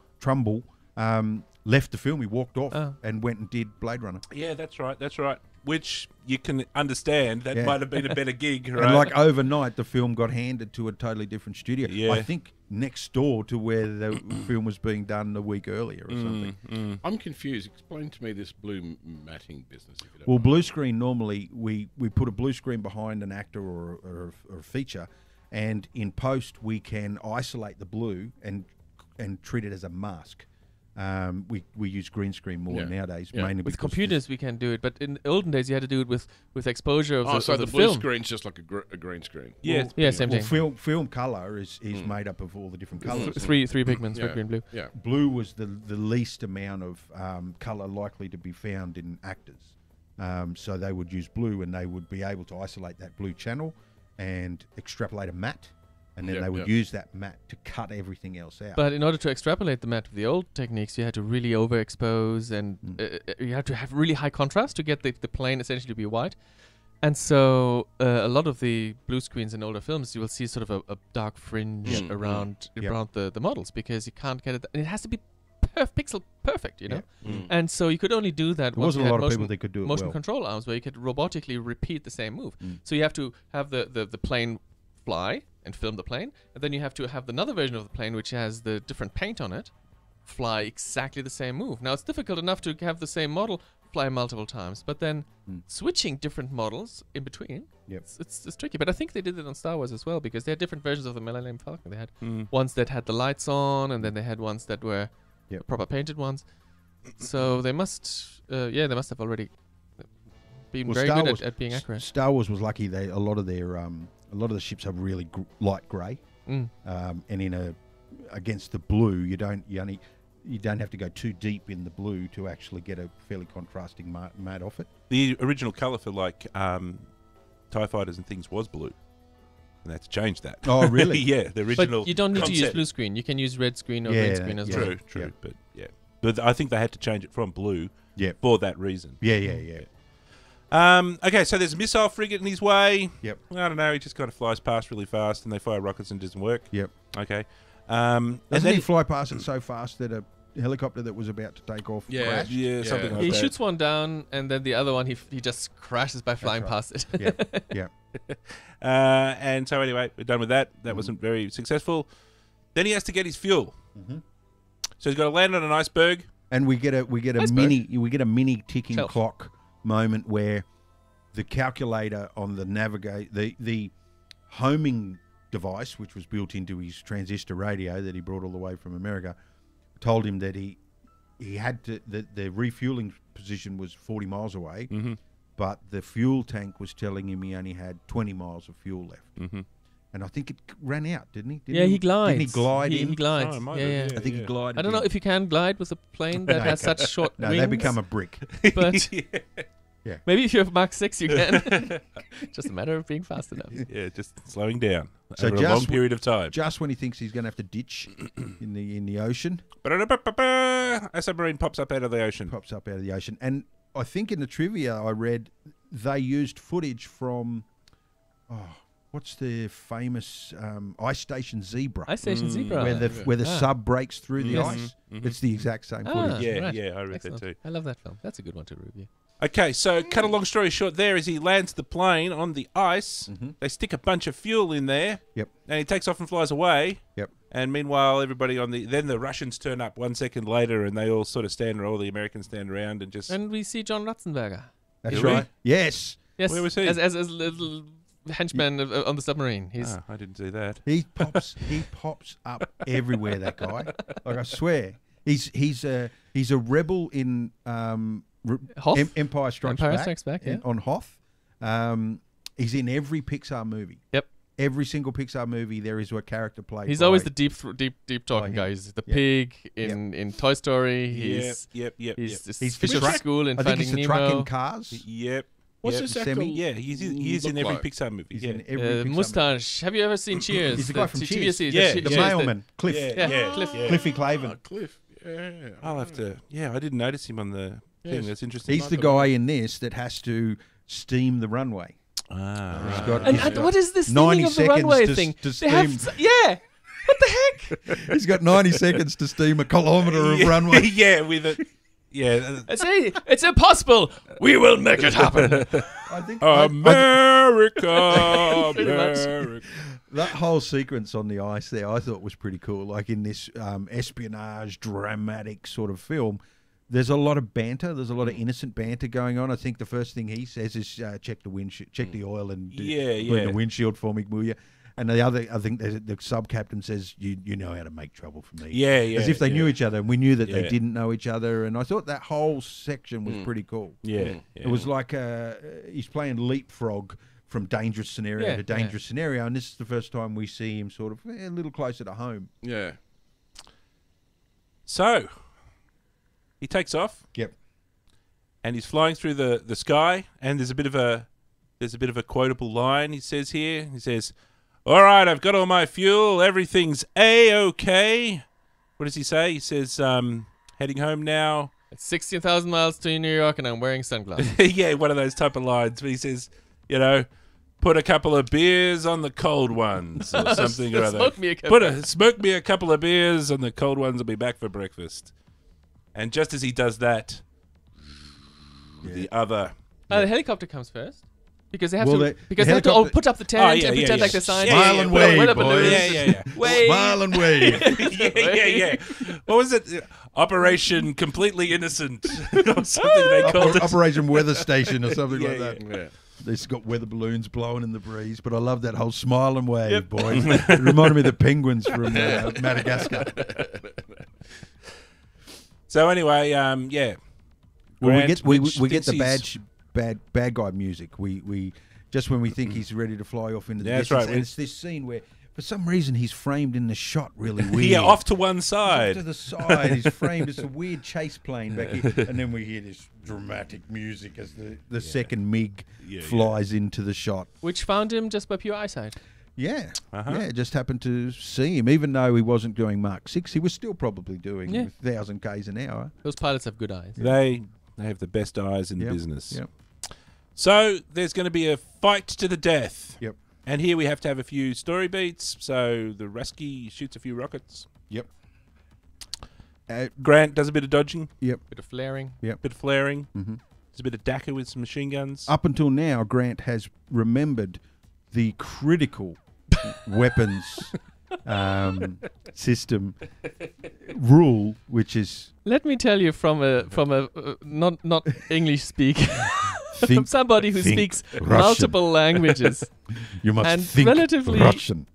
left the film. He walked off Oh. and went and did Blade Runner. Yeah, that's right. That's right. Which you can understand. That Yeah. might have been a better gig, right? And like overnight, the film got handed to a totally different studio. Yeah. I think next door to where the film was being done a week earlier or something. I'm confused. Explain to me this blue matting business. If you don't Well, mind. blue screen, normally we put a blue screen behind an actor or a feature, and in post we can isolate the blue and treat it as a mask. We use green screen more Yeah. nowadays, Yeah. mainly With because computers, we can do it, but in the olden days, you had to do it with exposure of so the the blue film. screen's just like a green screen. Yeah. Yeah, same thing. film color is made up of all the different colors. Three pigments: Yeah. red, green, blue. Yeah. Blue was the least amount of color likely to be found in actors. So they would use blue, and they would be able to isolate that blue channel and extrapolate a matte, and then Yep, they would yep. use that matte to cut everything else out. But in order to extrapolate the matte with the old techniques, you had to really overexpose, and you had to have really high contrast to get the plane essentially to be white. And so a lot of the blue screens in older films, you will see sort of a dark fringe around the models, because you can't get it. And it has to be pixel perfect, you know. And so you could only do that. There wasn't a lot of people that could do it motion well. control arms where you could robotically repeat the same move. So you have to have the plane fly and film the plane, and then you have to have another version of the plane which has the different paint on it fly exactly the same move. Now it's difficult enough to have the same model fly multiple times, but then switching different models in between, it's tricky. But I think they did it on Star Wars as well, because they had different versions of the Millennium Falcon. They had ones that had the lights on, and then they had ones that were proper painted ones. So they must have already been very good at being accurate. Star Wars was lucky. A lot of the ships are really light grey, and against the blue, you don't have to go too deep in the blue to actually get a fairly contrasting matte off it. The original colour for like TIE fighters and things was blue, and they had to change that. Oh, really? Yeah, the original. But you don't need to use concept. blue screen. You can use red screen or green screen as well. True. But I think they had to change it from blue for that reason. Yeah. Okay, so there's a missile frigate in his way. Yep. I don't know. He just kind of flies past really fast, and they fire rockets and it doesn't work. Yep. Okay. Doesn't he fly past it so fast that a helicopter that was about to take off crashed? Yeah, something like He that. shoots one down, and then the other one he just crashes by flying past it. Yeah. And so anyway, we're done with that. That wasn't very successful. Then he has to get his fuel. So he's got to land on an iceberg. And we get a mini ticking Shelf. clock moment where the calculator on the homing device, which was built into his transistor radio that he brought all the way from America, told him that he had to the refueling position was 40 miles away, but the fuel tank was telling him he only had 20 miles of fuel left. And I think it ran out, didn't he? He glides. Didn't he glide in? He glides. Oh, yeah. I think he glided. I don't know if you can glide with a plane that has such short No, wings. they become a brick. But Yeah. maybe if you have Mach 6, you can. Just a matter of being fast enough. Yeah, just slowing down So over a long period of time. Just when he thinks he's going to have to ditch in the ocean, A submarine pops up out of the ocean. And I think in the trivia I read they used footage from what's the famous ice station Zebra, Ice Station Zebra. where the sub breaks through the ice. It's the exact same footage. Yeah, right. yeah, I read Excellent. that too. I love that film. That's a good one to review. Okay, so cut a long story short there is he lands the plane on the ice. They stick a bunch of fuel in there. Yep. And he takes off and flies away. Yep. And meanwhile, everybody then the Russians turn up 1 second later and they all sort of all the Americans stand around and just... And we see John Ratzenberger. That's Did we? right. Yes. Yes. Where was he? As little henchman on the submarine. He's I didn't see that. He pops up everywhere. That guy, like I swear, he's a rebel in Hoth? Empire Strikes Back. Yeah. On Hoth. He's in every Pixar movie. Yep. Every single Pixar movie, there is a character played. He's by, always the deep talking him. guy. He's the pig in Toy Story. He's Yep. He's He's fish the at truck- school in I think Finding he's the Nemo. truck in Cars. Yep. What's Yep. this actor? Semi? Yeah, he's in look every like? Pixar movie. He's Yeah. in every Pixar movie. Mustache. Have you ever seen Cheers? He's the guy from Cheers. TVC, Yeah, The yeah. mailman, Cliff. Yeah, Cliff. Yeah. Cliffy Clavin. Cliff. Yeah. I'll have to... Yeah, I didn't notice him on the thing. Yes. That's interesting. He's the guy in this that has to steam the runway. Ah, He's right. got- And what is this 90 thing of the runway seconds thing? to They have steam. yeah. What the heck? He's got 90 seconds to steam a kilometre of runway. Yeah, with it. Yeah. It's impossible. We will make it happen. I think America. Pretty much. America. that whole sequence on the ice there, I thought was pretty cool. Like in this espionage, dramatic sort of film, there's a lot of banter. There's a lot of innocent banter going on. I think the first thing he says is check the windshield, check the oil, and clean the windshield for me, will you? And the other, I think the sub captain says, "You know how to make trouble for me." Yeah, yeah. As if they knew each other, and we knew that Yeah. they didn't know each other. And I thought that whole section was pretty cool. Yeah. It was like he's playing leapfrog from dangerous scenario to dangerous scenario, and this is the first time we see him sort of a little closer to home. Yeah. So, he takes off. Yep. And he's flying through the sky, and there's a bit of a there's a bit of a quotable line he says here. He says, "All right, I've got all my fuel. Everything's A-okay." What does he say? He says, heading home now. It's 16,000 miles to New York, and I'm wearing sunglasses. Yeah, one of those type of lines. But he says, put a couple of beers on the cold ones or something or other. Smoke me a couple of beers on the cold ones. I'll be back for breakfast. And just as he does that, the other... The helicopter comes first. Because they have Well, they have to put up the tent and pretend like they're scientists. Smile and wave, boys. Yeah. Wave. Smile and wave. yeah. What was it? Operation Completely Innocent or something they called it. Operation Weather Station or something like Yeah. that. Yeah. They've got weather balloons blowing in the breeze, but I love that whole smile and wave, boys. It reminded me of the penguins from Madagascar. So anyway, Well, Grant, we which get the thinks bad guy music. We just when we think he's ready to fly off into the That's distance, right. and it's this scene where for some reason he's framed in the shot really weird. Yeah, off to one Off side. to the side. He's framed. It's a weird chase plane back here, and then we hear this dramatic music as the second MiG flies into the shot. Which found him just by pure eyesight. Yeah, Uh-huh. yeah. Just happened to see him, even though he wasn't doing Mark 6. He was still probably doing 1,000 k's an hour. Those pilots have good eyes. They have the best eyes in the business. Yep. So there's going to be a fight to the death. Yep. And here we have to have a few story beats. So the Rusky shoots a few rockets. Yep. Grant does a bit of dodging, Yep. Bit of flaring. bit of flaring. Mm-hmm. There's a bit of Dakar with some machine guns. Up until now, Grant has remembered the critical weapons system rule, which is Let me tell you from a not English speak from somebody who think speaks Russian. multiple languages. you must And think relatively- Russian.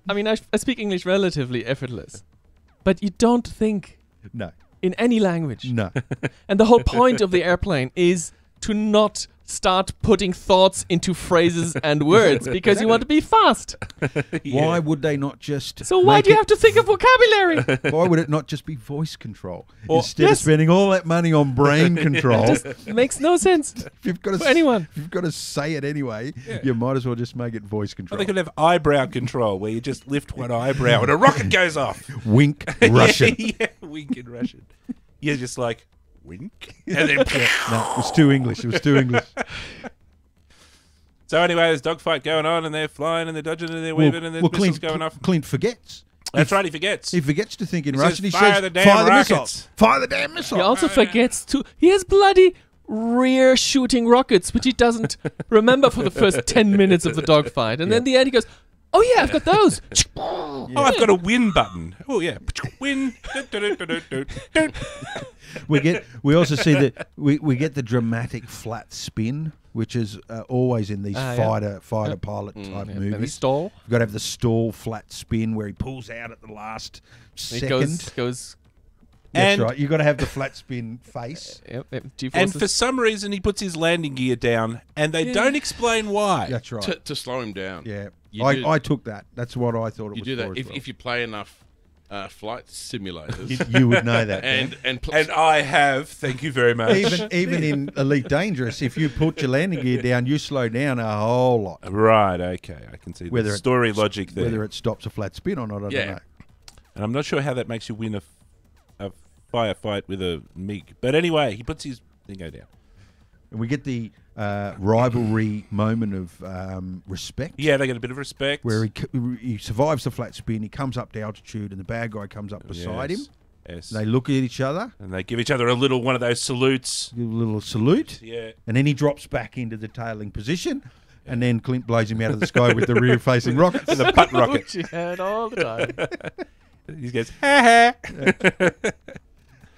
I mean, I speak English relatively effortless, but you don't think No, in any language. no. And the whole point of the airplane is to not start putting thoughts into phrases and words because you want to be fast. Why would they not just? So why make do you it- have to think of vocabulary? Why would it not just be voice control Or- instead of Yes. spending all that money on brain control? It makes no sense If you've got to for anyone. If you've got to say it anyway, you might as well just make it voice Or control. they could have eyebrow control where you just lift one eyebrow and a rocket goes off. Wink Russian. yeah, wink in Russian. You're just like, wink? And then... No, it was too English. It was too English. So anyway, there's dogfight going on, and they're flying, and they're dodging, and they're weaving, and there's missiles going off. Clint forgets. That's right, he forgets. He forgets to think in He Russian. says, He "Fire says, the damn "Fire the rockets." missile! Fire the damn missile!" He also forgets to. He has bloody rear shooting rockets, which he doesn't remember for the first 10 minutes of the dogfight. And then at the end, he goes, "Oh, yeah, I've got those." Oh, I've got a win button. Oh, yeah. Win. We also see that we get the dramatic flat spin, which is always in these fighter pilot type And movies. they stall. You've got to have the stall flat spin where he pulls out at the last He second. goes That's And- right. You've got to have the flat spin face. G-forces. And for some reason, he puts his landing gear down, and they don't explain why. That's right. To slow him down. Yeah, You do- I took that. That's what I thought it You was do that for as if, well. if you play enough flight simulators. You would know that. and Dan. And I have, thank you very much. even in Elite Dangerous, if you put your landing gear down, you slow down a whole lot. Right, okay. I can see Whether the it- story logic there. Whether it stops a flat spin or not, I don't know. And I'm not sure how that makes you win a firefight with a MiG. But anyway, he puts his thing down. And we get the rivalry moment of respect. Yeah, they get a bit of respect. Where he survives the flat spin, he comes up to altitude, and the bad guy comes up beside him. Yes. They look at each other, And they give each other a little one of those salutes. give a little salute, Yeah. and then he drops back into the tailing position, and then Clint blows him out of the sky with the rear-facing rockets. The butt rocket. Which he had all the time. He goes, ha ha.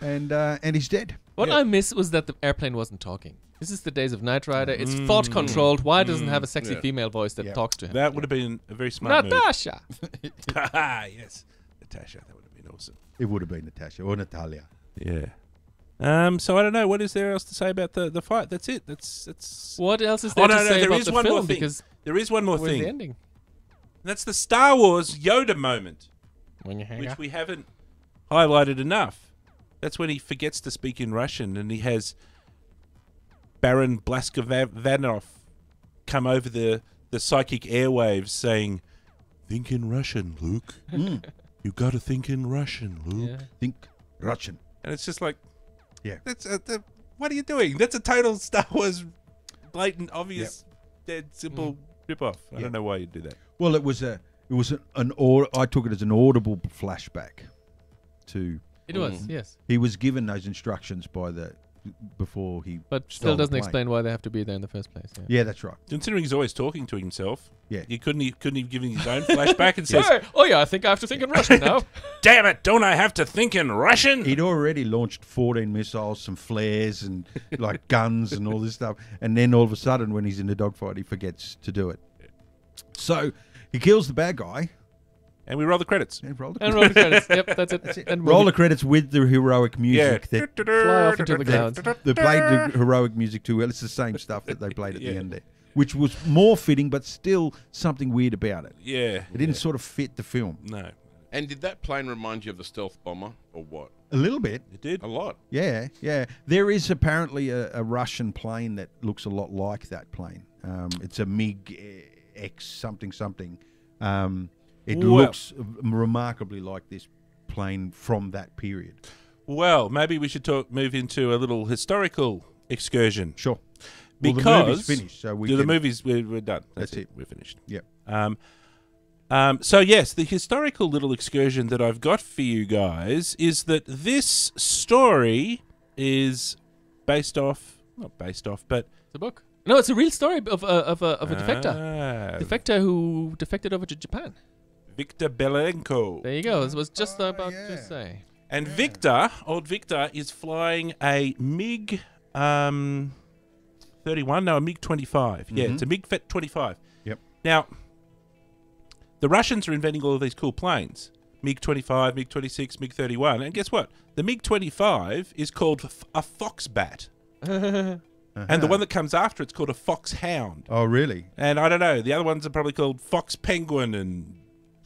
And he's dead. What I miss was that the airplane wasn't talking. This is the days of Knight Rider. It's thought controlled. Why doesn't it have a sexy female voice that talks to him? That would have been a very smart move. Natasha. Yes. Natasha, that would have been awesome. It would have been Natasha or Natalia. Yeah. So I don't know. What is there else to say about the fight? That's it. That's. What else is there to say there about is the one film? more thing. Because There is one more where's the thing. ending? That's the Star Wars Yoda moment, When you hang which up. we haven't highlighted enough. That's when he forgets to speak in Russian, and he has Baron Blaskovanov come over the psychic airwaves saying, "Think in Russian, Luke. You got to think in Russian, Luke." Yeah. Think Russian. And it's just like, Yeah. that's what are you doing? That's a total Star Wars, blatant, obvious, dead simple rip-off. I don't know why you'd do that. Well, I took it as an audible flashback to. It was, yes. He was given those instructions before he. But stole still the doesn't plane. explain why they have to be there in the first place. Yeah. Yeah, that's right. Considering he's always talking to himself, Yeah. he couldn't have given his own flashback and says, Oh yeah, I think I have to think in Russian now. "Damn it, don't I have to think in Russian?" He'd already launched 14 missiles, some flares, and like guns and all this stuff. And then all of a sudden, when he's in the dogfight, he forgets to do it. So he kills the bad guy. And we roll the credits. And roll the And roll the credits. Yep, that's it. And roll the credits with the heroic music Yeah. that fly off into the clouds. they played the heroic music too well. It's the same stuff that they played at the end there, which was more fitting, but still something weird about it. Yeah. It didn't sort of fit the film. No, And did that plane remind you of the stealth bomber or what? A little bit. it did. A lot. Yeah, yeah. There is apparently a Russian plane that looks a lot like that plane. It's a MiG X something. It Well- looks remarkably like this plane from that period. Well, maybe we should move into a little historical excursion. Sure. Because well, the movie's finished, so the movies we're done. That's it. We're finished. Yep. So yes, the historical little excursion that I've got for you guys is that this story is not based off, but It's a book. No, it's a real story of a defector. Defector Who defected over to Japan. Victor Belenko. There you go. I was just about yeah. to say. And old Victor, is flying a MiG 31. No, a MiG 25. Yeah, it's a MiG 25. Yep. Now, the Russians are inventing all of these cool planes. MiG 25, MiG 26, MiG 31. And guess what? The MiG 25 is called a Foxbat. And the one that comes after it's called a Foxhound. Oh, really? And I don't know, the other ones are probably called Fox Penguin and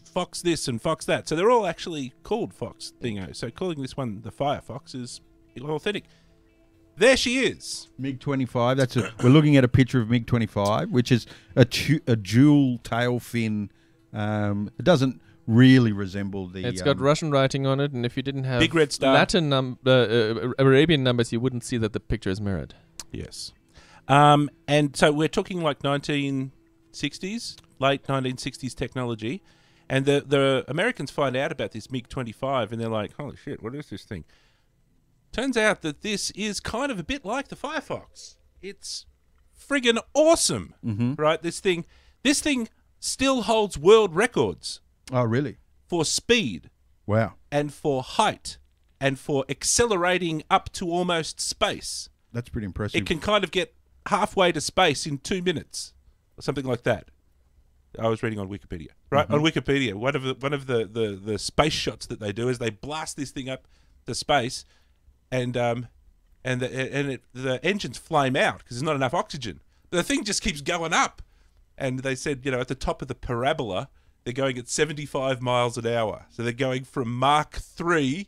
Fox this and Fox that. So they're all actually called Fox Dingo. So calling this one the Firefox is authentic. There she is. MiG-25. We're looking at a picture of MiG-25, which is a dual tail fin. It doesn't really resemble the. It's got Russian writing on it, and if you didn't have Big red star. Latin Arabian numbers, you wouldn't see that the picture is mirrored. Yes. And so we're talking like 1960s, late 1960s technology. And the Americans find out about this MiG-25 and they're like, holy shit, what is this thing? Turns out that this is kind of a bit like the Firefox. It's friggin' awesome, right? This thing still holds world records Oh, really? for speed Wow. and for height and for accelerating up to almost space. That's pretty impressive. It can kind of get halfway to space in 2 minutes or something like that. I was reading on Wikipedia, right? On Wikipedia, one of the space shots that they do is they blast this thing up to space, and the engines flame out because there's not enough oxygen. The thing just keeps going up, and they said, at the top of the parabola, they're going at 75 miles an hour. So they're going from Mach 3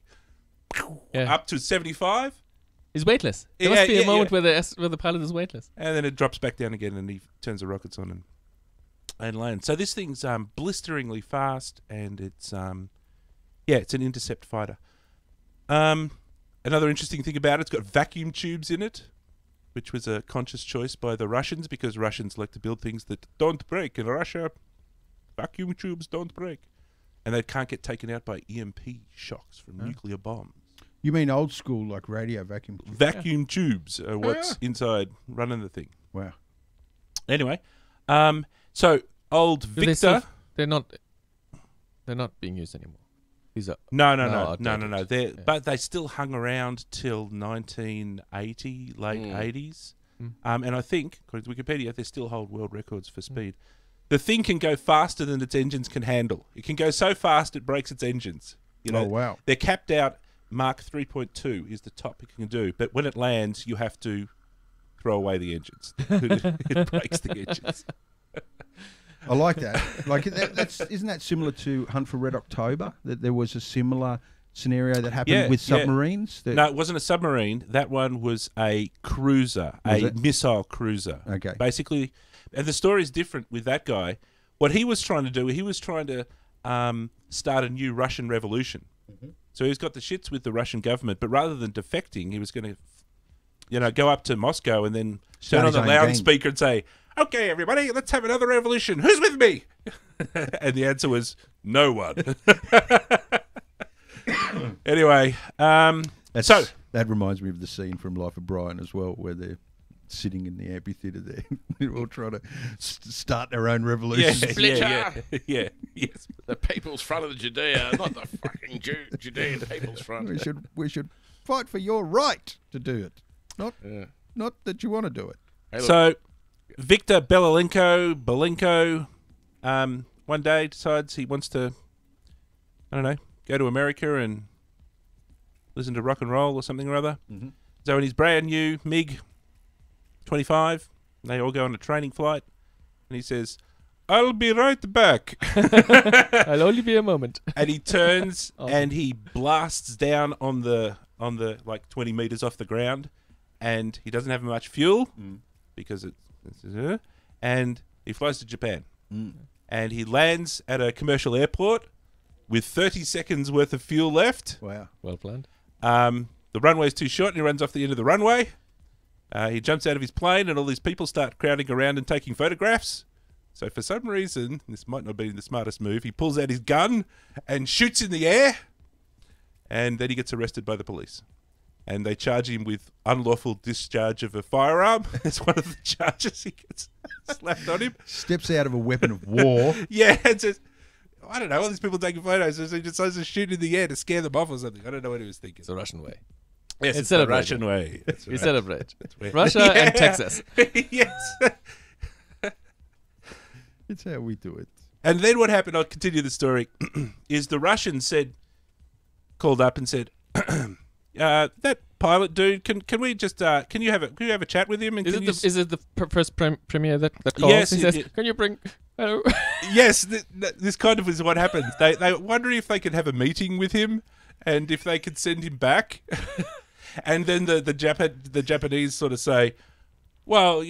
up to 75. He's weightless. There must be a moment where the pilot is weightless. And then it drops back down again, and he turns the rockets on and lands. So this thing's blisteringly fast, and it's it's an intercept fighter. Another interesting thing about it's got vacuum tubes in it, which was a conscious choice by the Russians because Russians like to build things that don't break. In Russia, vacuum tubes don't break, and they can't get taken out by EMP shocks from nuclear bombs. You mean old school, like radio vacuum? Vacuum tubes are what's inside running the thing. Wow. Anyway, so old Victor. They're not being used anymore. These are No. outdated. But they still hung around till 1980, late 80s. And I think, according to Wikipedia, they still hold world records for speed. The thing can go faster than its engines can handle. It can go so fast it breaks its engines. Oh, wow. They're capped out. Mach 3.2 is the top it can do. But when it lands, you have to throw away the engines. It breaks the engines. I like that. Like isn't that similar to Hunt for Red October? That there was a similar scenario that happened with submarines. No, it wasn't a submarine. That one was a cruiser, missile cruiser. Okay. And the story is different with that guy. What he was trying to do, he was trying to start a new Russian revolution. So he's got the shits with the Russian government, but rather than defecting, he was going to, go up to Moscow and then turn on the loudspeaker and say, "Okay, everybody, let's have another revolution. Who's with me?" And the answer was no one. Anyway, that reminds me of the scene from Life of Brian as well, where they're sitting in the amphitheater there. They're all trying to start their own revolution. Yeah. Yes. The People's Front of Judea, not the fucking Judean People's Front. We should fight for your right to do it, not that you want to do it. Hey, so, Victor Belenko, one day decides he wants to, go to America and listen to rock and roll or something or other. Mm-hmm. So in his brand new MiG 25, they all go on a training flight, and he says, "I'll be right back." I'll only be a moment. And he turns and he blasts down on the like 20 meters off the ground, and he doesn't have much fuel because and he flies to Japan, and he lands at a commercial airport with 30 seconds worth of fuel left. Wow, well planned. The runway's too short, and he runs off the end of the runway. He jumps out of his plane, and all these people start crowding around and taking photographs. So for some reason, this might not be the smartest move, he pulls out his gun and shoots in the air, and then he gets arrested by the police. And they charge him with unlawful discharge of a firearm. That's one of the charges he gets slapped on him. Steps out of a weapon of war. Yeah, and says, I don't know, all these people taking photos, so he decides to shoot in the air to scare them off or something. I don't know what he was thinking. It's the Russian way. Yes, it's the Russian way. That's We right. celebrate. Russia and Texas. Yes. It's how we do it. And then what happened, I'll continue the story, is the Russians called up and said, that pilot dude, can we just, can you have a chat with him? And Is it the first premier that calls? Yes. He says, can you bring, hello? Yes, this kind of is what happens. They wonder if they could have a meeting with him and if they could send him back. And then the Japanese sort of say, well,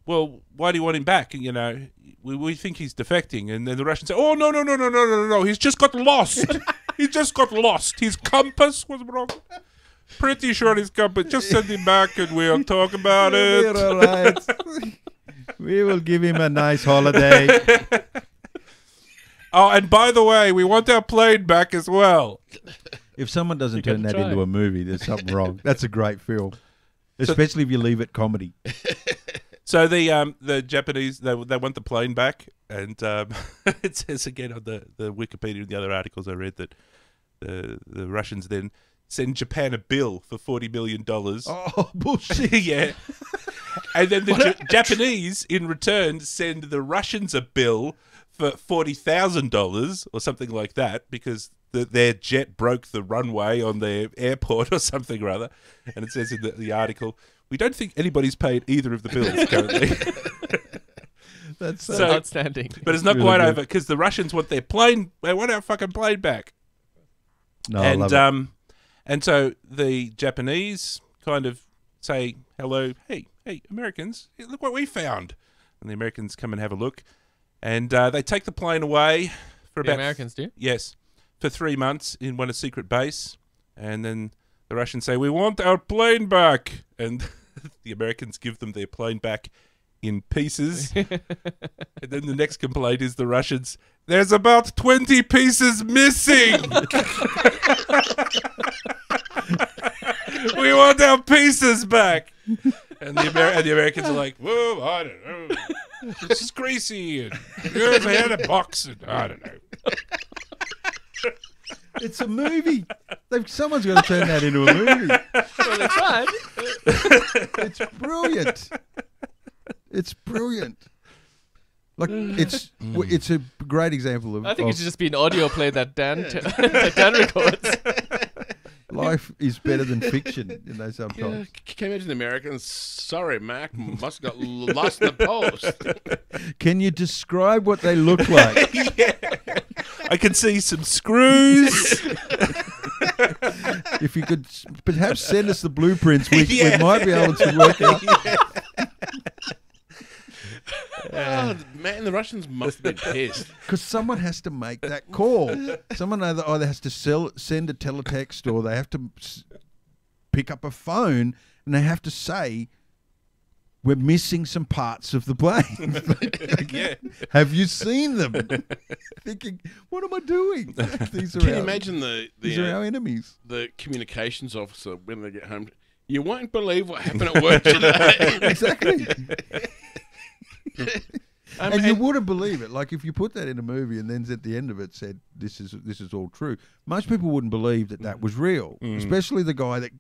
why do you want him back? And, we think he's defecting. And then the Russians say, oh, no, he's just got lost. He just got lost. His compass was wrong. Pretty sure his compass. Just send him back and we'll talk about it. We're all right. We will give him a nice holiday. Oh, and by the way, we want our plane back as well. If someone doesn't turn that into a movie, there's something wrong. That's a great film, especially if you leave it comedy. So the Japanese, they want the plane back, and it says again on the Wikipedia and the other articles I read that the Russians then send Japan a bill for $40 million. Oh, bullshit. Yeah. And then the Japanese, in return, send the Russians a bill for $40,000 or something like that because their jet broke the runway on their airport or something or other. And it says in the article, we don't think anybody's paid either of the bills currently. That's so outstanding. But it's not really quite over because the Russians want their plane. They want our fucking plane back. No, I love it. And so the Japanese kind of say, hello, hey, Americans, look what we found. And the Americans come and have a look. And they take the plane away for the Americans do? Yes, for 3 months in a secret base. And then the Russians say, we want our plane back. And the Americans give them their plane back in pieces. And then the next complaint is the Russians, there's about 20 pieces missing. We want our pieces back. And the Americans are like, whoa, I don't know. This is greasy. And here's a had a box. And I don't know. It's a movie. Someone's got to turn that into a movie. Well, they tried. It's brilliant. It's brilliant. Like it's a great example of. I think it should just be an audio play that Dan records. Life is better than fiction, sometimes. Yeah, can you imagine the Americans? Sorry, Mac, must have got lost in the post. Can you describe what they look like? Yeah. I can see some screws. If you could perhaps send us the blueprints, we might be able to work out. Oh, man, the Russians must have been pissed. Because someone has to make that call. Someone either has to send a teletext or they have to pick up a phone and they have to say, we're missing some parts of the plane. Yeah. Have you seen them? Thinking, what am I doing? These are Can you imagine these are our enemies. the communications officer when they get home? You won't believe what happened at work today. Exactly. And you wouldn't believe it. Like if you put that in a movie and then at the end of it said, this is all true, most people wouldn't believe that was real. Especially the guy that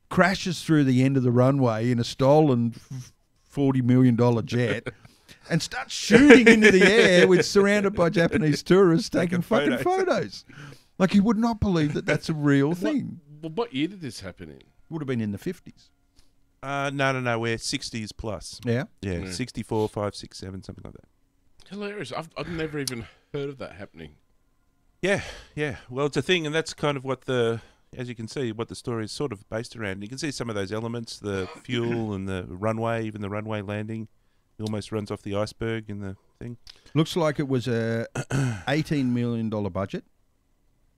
crashes through the end of the runway in a stolen $40 million jet and starts shooting into the air with surrounded by Japanese tourists taking fucking photos. Like you would not believe that that's a real thing. What year did this happen in? Would have been in the 50s. No, we're 60s plus. Yeah? Yeah, 64, 5, 6, 7, something like that. Hilarious. I've never even heard of that happening. Yeah. Well, it's a thing, and that's kind of what as you can see, what the story is sort of based around. You can see some of those elements, the fuel and the runway, even the runway landing. It almost runs off the iceberg in the thing. Looks like it was a $18 million budget.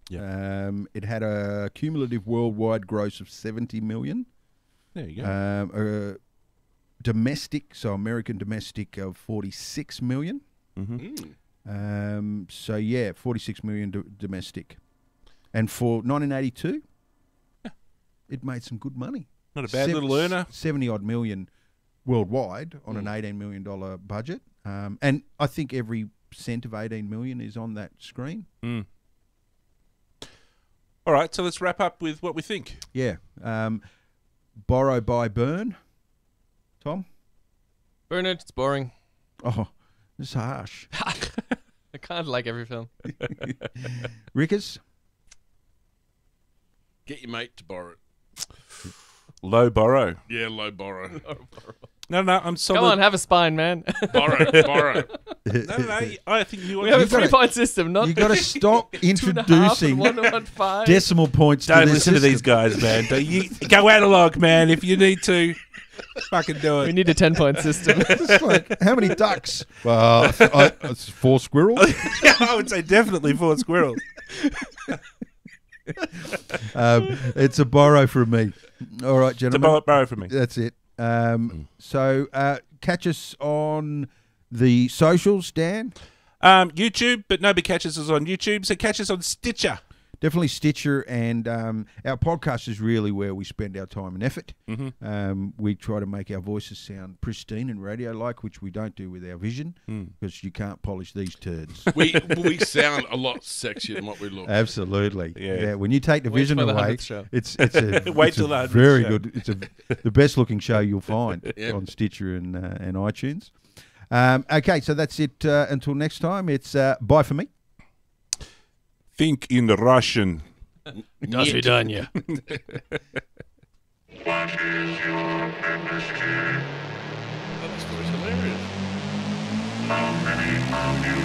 Yeah. It had a cumulative worldwide gross of $70 million. There you go. Domestic, so American domestic of $46 million. Mm-hmm. So yeah, $46 million domestic. And for 1982, it made some good money. Not a bad little earner. 70 odd million worldwide on an $18 million budget. And I think every cent of 18 million is on that screen. Mm. All right, so let's wrap up with what we think. Yeah. Borrow, buy, burn. Tom? Burn it. It's boring. Oh, it's harsh. I can't like every film. Rickers? Get your mate to borrow it. Low borrow. Yeah, low borrow. No, I'm solid. Come on, have a spine, man. borrow. No. I think you We have a You gotta- 3-point system, not You got to stop 2.5 and introducing 1.15. decimal points to Don't this listen to system. these guys, man. You go analog, man. If you need to, fucking do We it. need a 10-point system. It's like, how many ducks? Well, it's 4 squirrels. I would say definitely 4 squirrels. It's a borrow from me. All right, To gentlemen. borrow from me. That's it. So catch us on the socials, Dan. YouTube, but nobody catches us on YouTube, so catch us on Stitcher. Definitely Stitcher, and our podcast is really where we spend our time and effort. We try to make our voices sound pristine and radio-like, which we don't do with our vision, because you can't polish these turds. we sound a lot sexier than what we look. Absolutely. Yeah. When you take the Wait vision for the away, 100th show. it's a Wait it's till a the 100th very show. good. It's the best looking show you'll find Yep. on Stitcher and iTunes. Okay, so that's it. Until next time, it's bye for me. Think in Russian. До свидания. What is your industry? That story's hilarious. How many of you